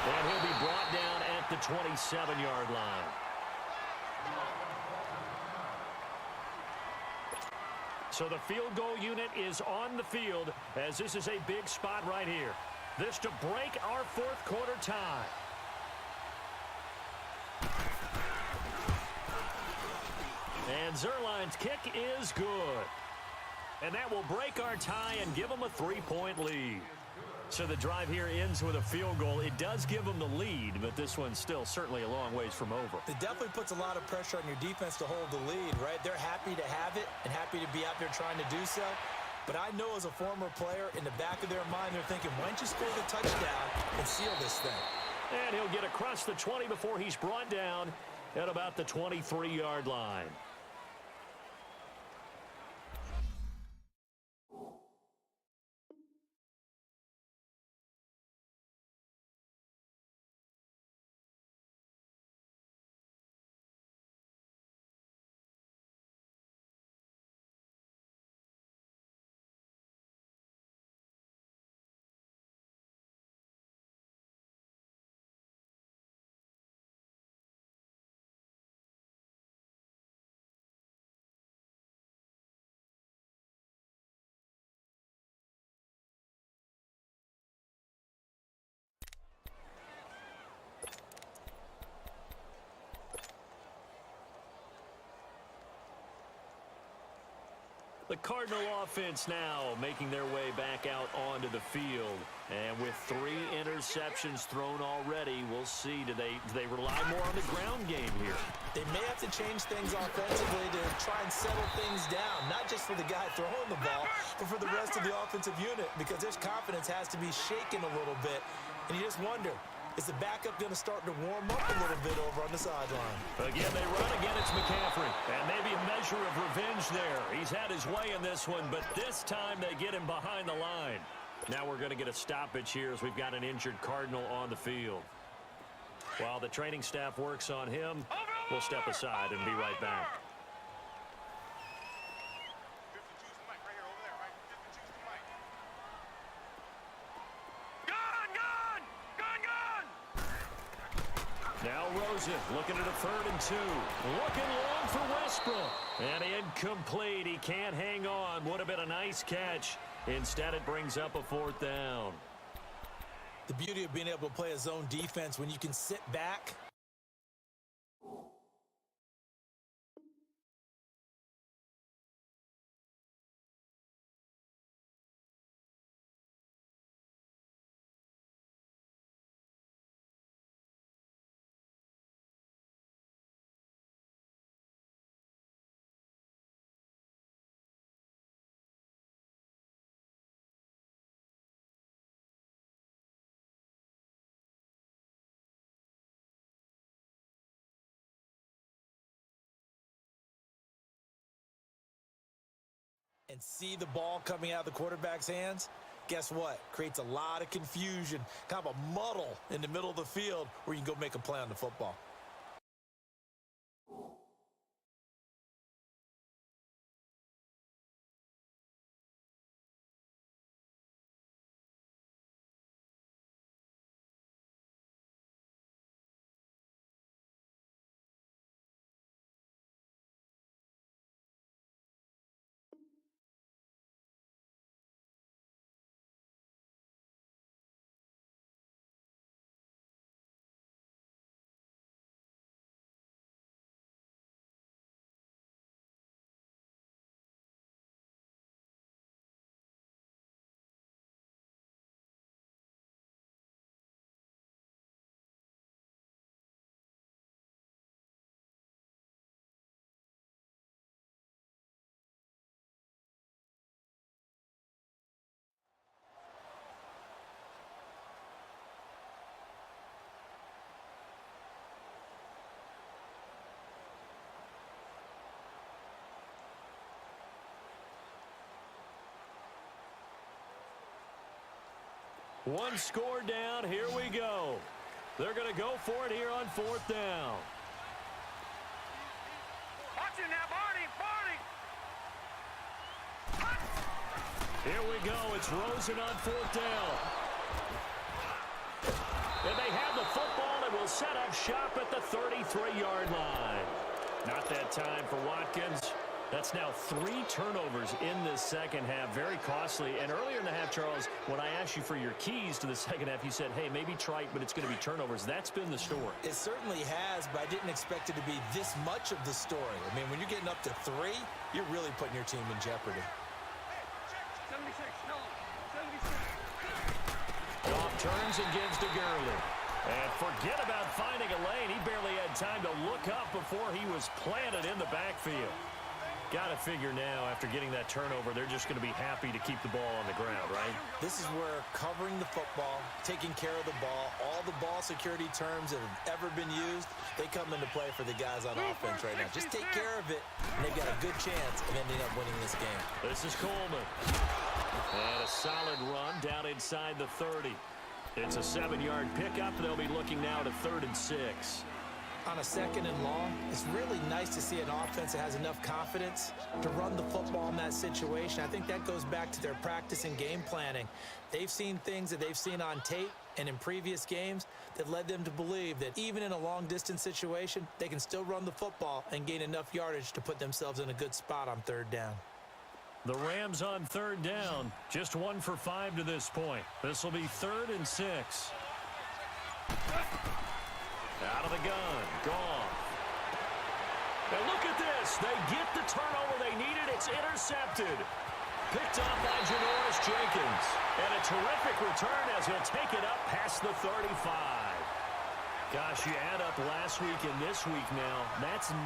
And he'll be brought down at the 27-yard line. So the field goal unit is on the field as this is a big spot right here. This to break our fourth quarter tie. And Zerline's kick is good. And that will break our tie and give them a 3-point lead. So the drive here ends with a field goal. It does give them the lead, but this one's still certainly a long ways from over. It definitely puts a lot of pressure on your defense to hold the lead, right? They're happy to have it and happy to be out there trying to do so. But I know as a former player, in the back of their mind, they're thinking, why don't you score the touchdown and seal this thing? And he'll get across the 20 before he's brought down at about the 23-yard line. The Cardinal offense now making their way back out onto the field. And with 3 interceptions thrown already, we'll see, do they rely more on the ground game here? They may have to change things offensively to try and settle things down, not just for the guy throwing the ball, but for the rest of the offensive unit, because their confidence has to be shaken a little bit. And you just wonder, is the backup going to start to warm up a little bit over on the sideline? Again, they run. Again, it's McCaffrey. And maybe a measure of revenge there. He's had his way in this one, but this time they get him behind the line. Now we're going to get a stoppage here as we've got an injured Cardinal on the field. While the training staff works on him, we'll step aside and be right back. Now Rosen looking at a 3rd and 2. Looking long for Westbrook. And incomplete. He can't hang on. Would have been a nice catch. Instead, it brings up a 4th down. The beauty of being able to play a zone defense when you can sit back. And see the ball coming out of the quarterback's hands, guess what? Creates a lot of confusion, kind of a muddle in the middle of the field where you can go make a play on the football. One score down. Here we go. They're going to go for it here on 4th down. Watch it now, Barney! Here we go. It's Rosen on fourth down. And they have the football and will set up shop at the 33-yard line. Not that time for Watkins. That's now 3 turnovers in this second half. Very costly. And earlier in the half, Charles, when I asked you for your keys to the second half, you said, hey, maybe trite, but it's going to be turnovers. That's been the story. It certainly has, but I didn't expect it to be this much of the story. I mean, when you're getting up to 3, you're really putting your team in jeopardy. 76, no, 76. Goff turns and gives to Gurley. And forget about finding a lane. He barely had time to look up before he was planted in the backfield. Got to figure now, after getting that turnover, they're just going to be happy to keep the ball on the ground, right? This is where covering the football, taking care of the ball, all the ball security terms that have ever been used, they come into play for the guys on offense right now. Just take care of it, and they've got a good chance of ending up winning this game. This is Coleman. And a solid run down inside the 30. It's a 7-yard pickup. They'll be looking now to 3rd and 6. On a 2nd and long, it's really nice to see an offense that has enough confidence to run the football in that situation. I think that goes back to their practice and game planning. They've seen things that they've seen on tape and in previous games that led them to believe that even in a long-distance situation, they can still run the football and gain enough yardage to put themselves in a good spot on 3rd down. The Rams on 3rd down, just 1 for 5 to this point. This will be 3rd and 6. Out of the gun, Goff. And look at this. They get the turnover they needed. It's intercepted. Picked up by Janoris Jenkins. And a terrific return as he'll take it up past the 35. Gosh, you add up last week and this week now. That's 9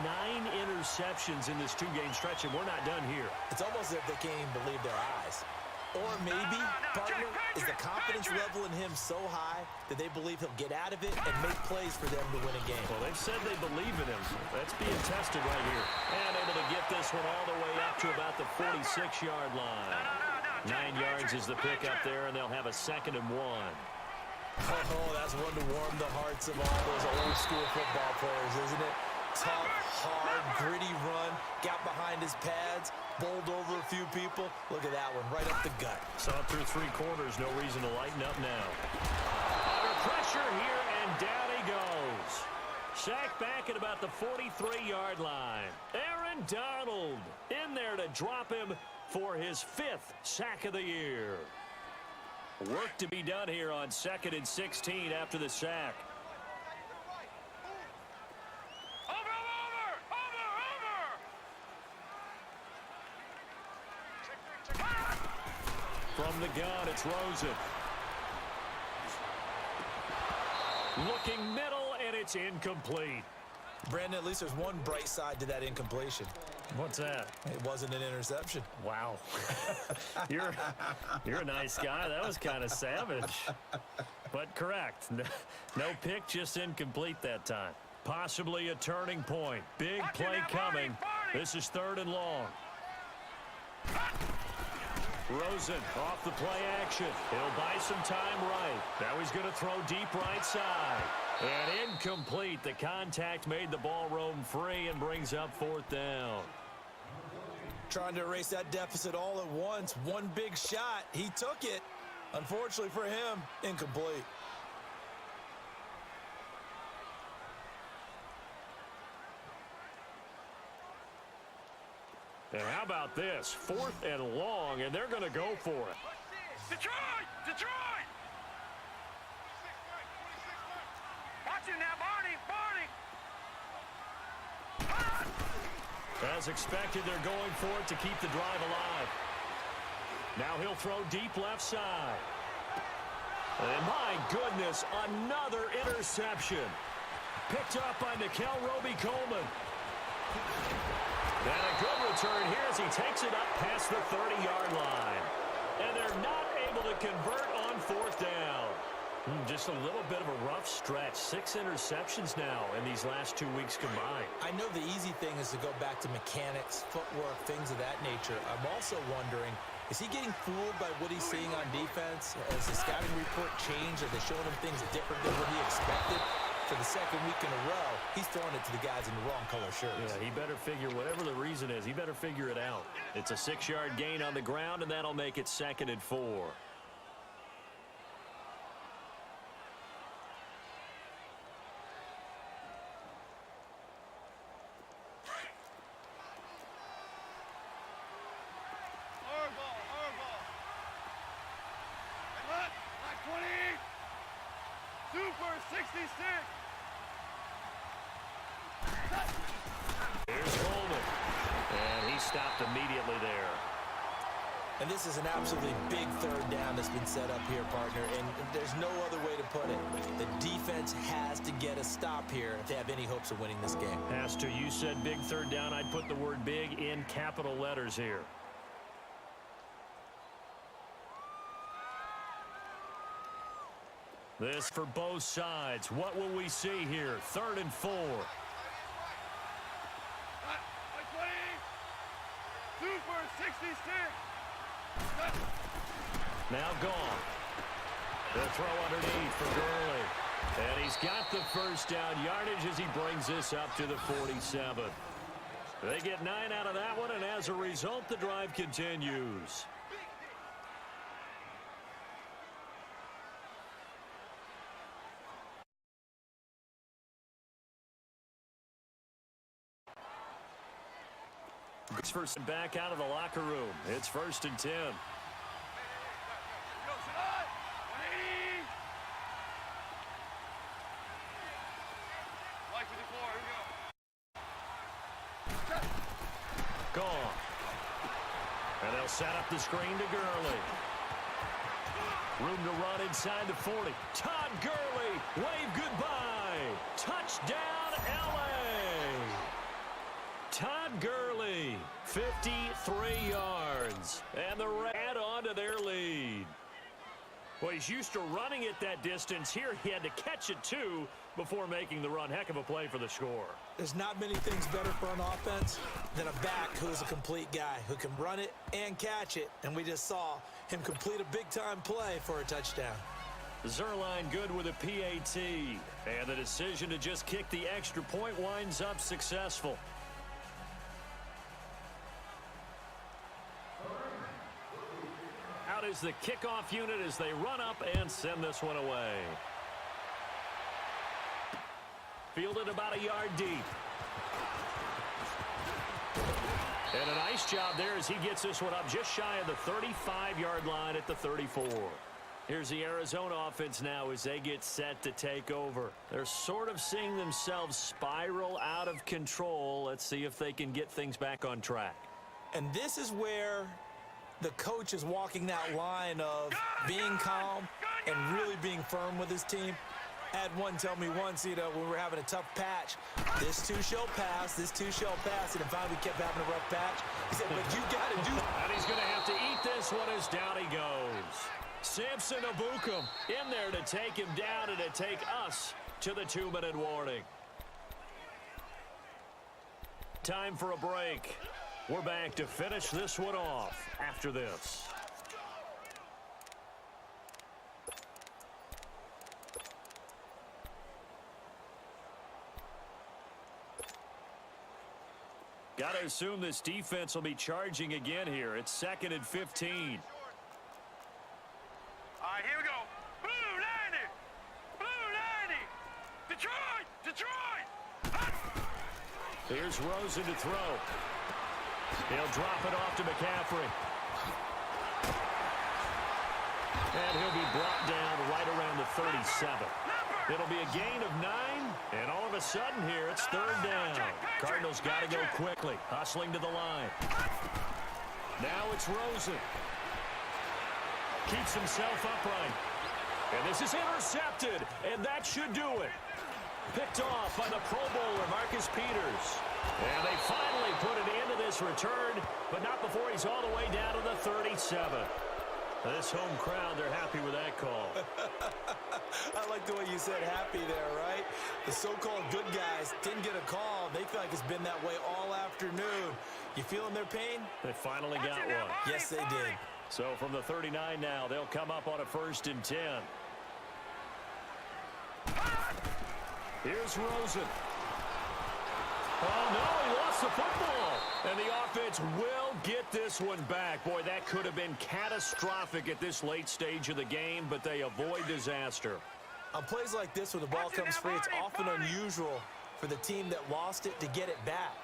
interceptions in this 2-game stretch, and we're not done here. It's almost as if they can't even believe their eyes. Or maybe, partner, is the confidence level in him so high that they believe he'll get out of it and make plays for them to win a game. Well, they've said they believe in him. That's being tested right here. And able to get this one all the way up to about the 46-yard line. 9 yards is the pick up there, and they'll have a 2nd and 1. Oh, that's one to warm the hearts of all those old school football players, isn't it? Tough, hard, gritty run, got behind his pads, bowled over a few people. Look at that one, right up the gut. Saw it through 3 quarters, no reason to lighten up now. Under pressure here, and down he goes. Sacked back at about the 43-yard line. Aaron Donald in there to drop him for his 5th sack of the year. Work to be done here on 2nd and 16 after the sack. From the gun, it's Rosen. Looking middle, and it's incomplete. Brandon, at least there's one bright side to that incompletion. What's that? It wasn't an interception. Wow. You're a nice guy. That was kind of savage. But correct. No pick, just incomplete that time. Possibly a turning point. Big play coming. This is 3rd and long. Rosen off the play action. He'll buy some time right. Now he's going to throw deep right side. And incomplete. The contact made the ball roam free and brings up 4th down. Trying to erase that deficit all at once. One big shot. He took it. Unfortunately for him, incomplete. And how about this? 4th and long, and they're going to go for it. Detroit! Detroit! 46 Watch him now, Barney! Barney! As expected, they're going for it to keep the drive alive. Now he'll throw deep left side. And my goodness, another interception. Picked up by Nikel Roby-Coleman. And a good return here as he takes it up past the 30-yard line. And they're not able to convert on 4th down. Just a little bit of a rough stretch. 6 interceptions now in these last 2 weeks combined. I know the easy thing is to go back to mechanics, footwork, things of that nature. I'm also wondering, is he getting fooled by what he's seeing on defense? Has the scouting report changed? Are they showing him things different than what he expected? For the second week in a row, he's throwing it to the guys in the wrong color shirts. Yeah, he better figure whatever the reason is, he better figure it out. It's a 6-yard gain on the ground, and that'll make it 2nd and 4. Super 66. Here's Coleman. And he stopped immediately there. And this is an absolutely big third down that's been set up here, partner, and there's no other way to put it. The defense has to get a stop here if they have any hopes of winning this game. Has to. You said big third down. I'd put the word big in capital letters here. This for both sides. What will we see here? 3rd and 4. Super 66. Now gone. The throw underneath for Gurley. And he's got the first down yardage as he brings this up to the 47. They get 9 out of that one, and as a result, the drive continues. First back out of the locker room. It's 1st and 10. Gone. And they'll set up the screen to Gurley. Room to run inside the 40. Todd Gurley, wave goodbye. Touchdown, L.A. Todd Gurley, 53 yards. And the Reds add on to their lead. Well, he's used to running it that distance. Here he had to catch it, too, before making the run. Heck of a play for the score. There's not many things better for an offense than a back who is a complete guy who can run it and catch it. And we just saw him complete a big-time play for a touchdown. Zerline good with a PAT. And the decision to just kick the extra point winds up successful. Out is the kickoff unit as they run up and send this one away. Fielded about a yard deep. And a nice job there as he gets this one up just shy of the 35-yard line at the 34. Here's the Arizona offense now as they get set to take over. They're sort of seeing themselves spiral out of control. Let's see if they can get things back on track. And this is where the coach is walking that line of being calm and really being firm with his team. I had one tell me once, when we were having a tough patch, this too shall pass, this too shall pass, and then finally we kept having a rough patch. He said, but you got to do it. And he's going to have to eat this one as down he goes. Samson Abukum in there to take him down and to take us to the 2-minute warning. Time for a break. We're back to finish this one off after this. Got to assume this defense will be charging again here. It's 2nd and 15. All right, here we go. Blue 90. Blue 90. Detroit. Detroit. Here's Rosen to throw. He'll drop it off to McCaffrey. And he'll be brought down right around the 37. It'll be a gain of 9, and all of a sudden here, it's 3rd down. Cardinals got to go quickly, hustling to the line. Now it's Rosen. Keeps himself upright. And this is intercepted, and that should do it. Picked off by the Pro Bowler, Marcus Peters. And they finally put an end to this return, but not before he's all the way down to the 37. This home crowd, they're happy with that call. I like the way you said happy there, right? The so-called good guys didn't get a call. They feel like it's been that way all afternoon. You feeling their pain? They finally got one. Yes, they did. So from the 39 now, they'll come up on a 1st and 10. Here's Rosen. Oh, no, he lost the football. And the offense will get this one back. Boy, that could have been catastrophic at this late stage of the game, but they avoid disaster. On plays like this, when the ball comes free, it's often unusual for the team that lost it to get it back.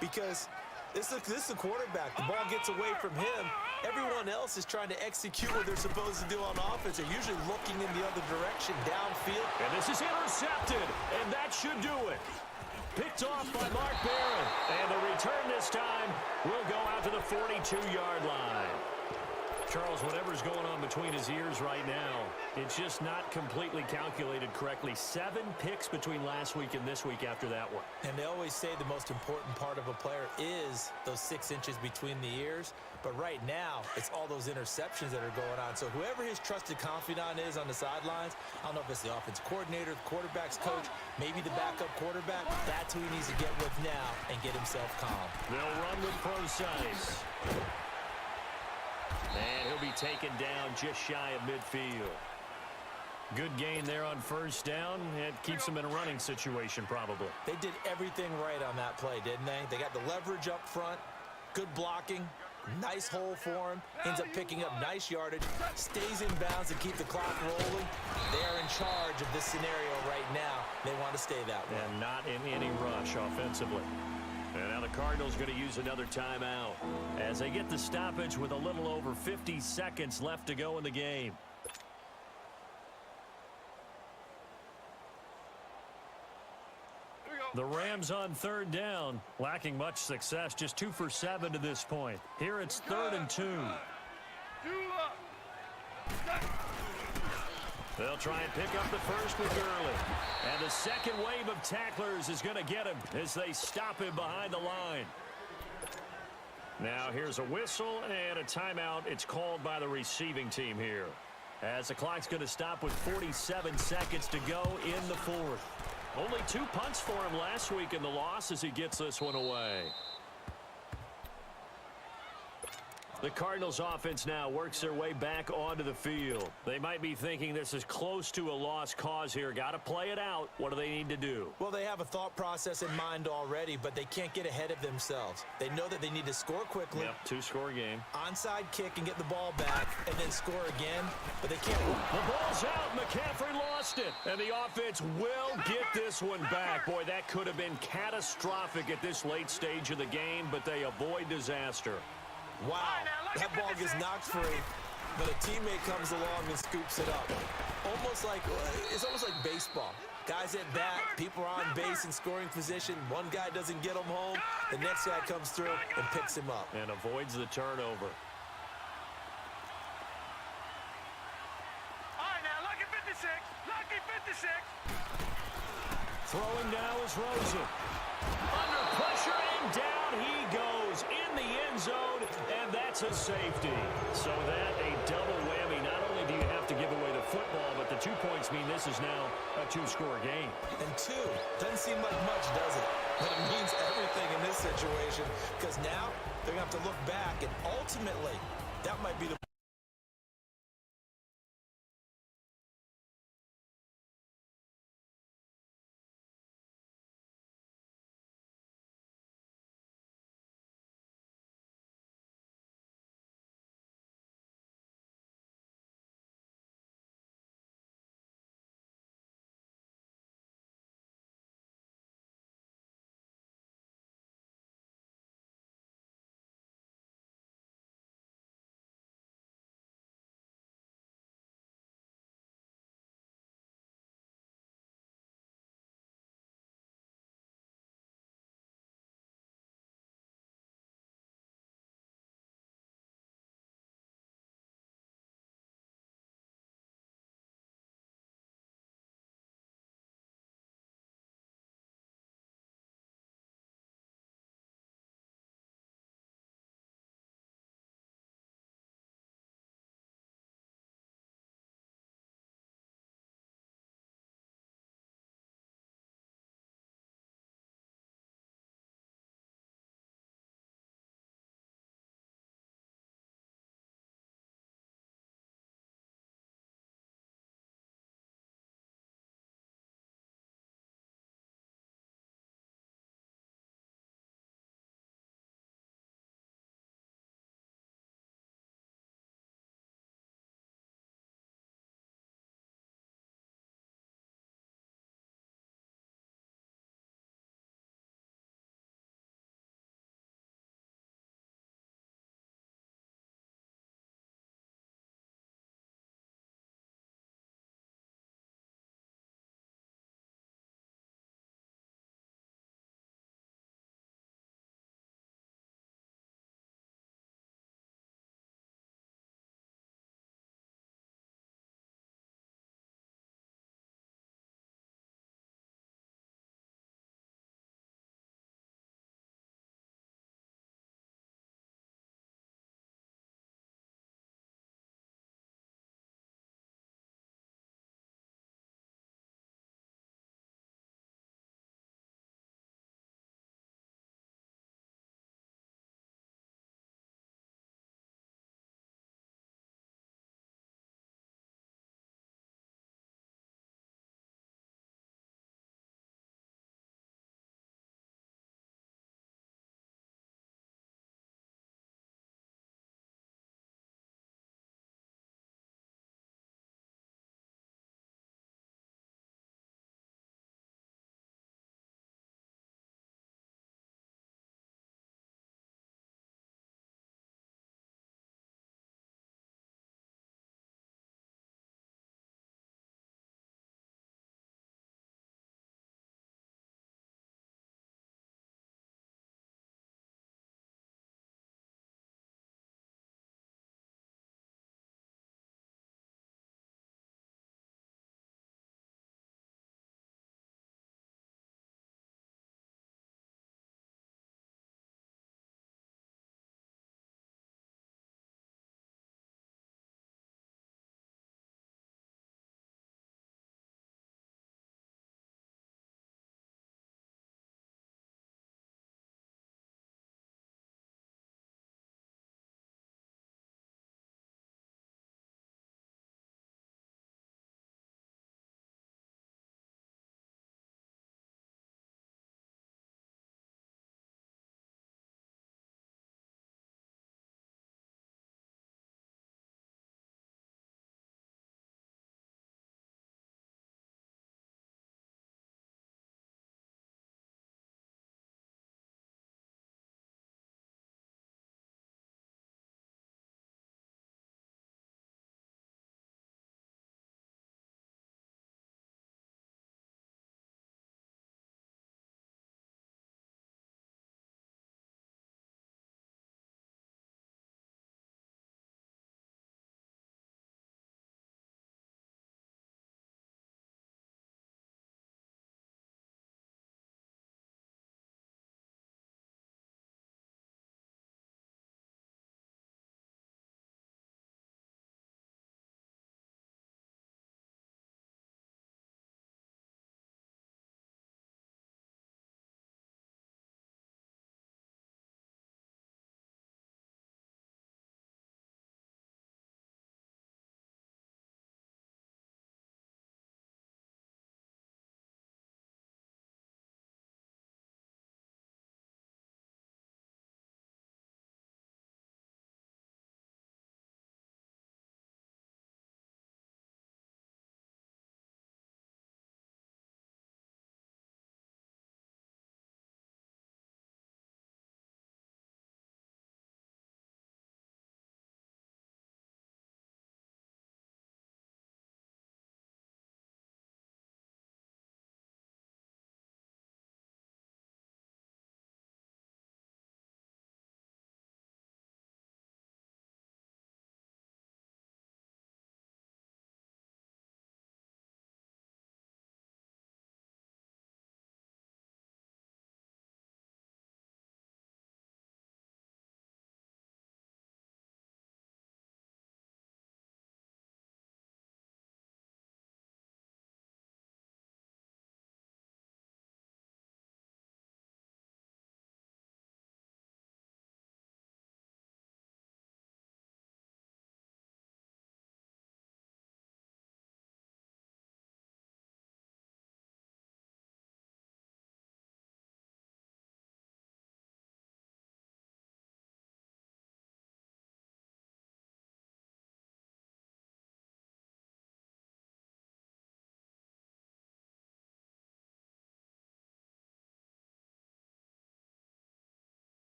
Because this is the quarterback. The ball gets away from him. Everyone else is trying to execute what they're supposed to do on offense. They're usually looking in the other direction, downfield. And this is intercepted, and that should do it. Picked off by Mark Barron. And the return this time will go out to the 42-yard line. Charles, whatever's going on between his ears right now, it's just not completely calculated correctly. 7 picks between last week and this week after that one. And they always say the most important part of a player is those 6 inches between the ears. But right now, it's all those interceptions that are going on. So whoever his trusted confidant is on the sidelines, I don't know if it's the offense coordinator, the quarterback's coach, maybe the backup quarterback, that's who he needs to get with now and get himself calm. They'll run with Procise. And he'll be taken down just shy of midfield. Good gain there on first down. It keeps him in a running situation probably. They did everything right on that play, didn't they? They got the leverage up front, good blocking, nice hole for him, ends up picking up nice yardage, stays in bounds to keep the clock rolling. They are in charge of this scenario right now. They want to stay that way. And not in any rush offensively. And now the Cardinals going to use another timeout as they get the stoppage with a little over 50 seconds left to go in the game. The Rams on third down, lacking much success, just 2 for 7 to this point. Here it's 3rd and 2. They'll try and pick up the first with Gurley. And the second wave of tacklers is going to get him as they stop him behind the line. Now here's a whistle and a timeout. It's called by the receiving team here. As the clock's going to stop with 47 seconds to go in the 4th. Only 2 punts for him last week in the loss as he gets this one away. The Cardinals offense now works their way back onto the field. They might be thinking this is close to a lost cause here. Got to play it out. What do they need to do? Well, they have a thought process in mind already, but they can't get ahead of themselves. They know that they need to score quickly. Yep, 2-score game. Onside kick and get the ball back and then score again, but they can't. The ball's out. McCaffrey lost it. And the offense will get this one back. Boy, that could have been catastrophic at this late stage of the game, but they avoid disaster. Wow, that ball gets knocked free, but a teammate comes along and scoops it up. It's almost like baseball. Guys at bat, people are on base in scoring position. One guy doesn't get him home. The next guy comes through and picks him up. And avoids the turnover. All right, now, lucky 56. Lucky 56. Throwing now is Rosen. Under pressure and down he goes in the end zone, and that's a safety. So that a double whammy. Not only do you have to give away the football, but the 2 points mean this is now a 2-score game. And 2 doesn't seem like much, does it? But it means everything in this situation because now they're going to have to look back, and ultimately that might be the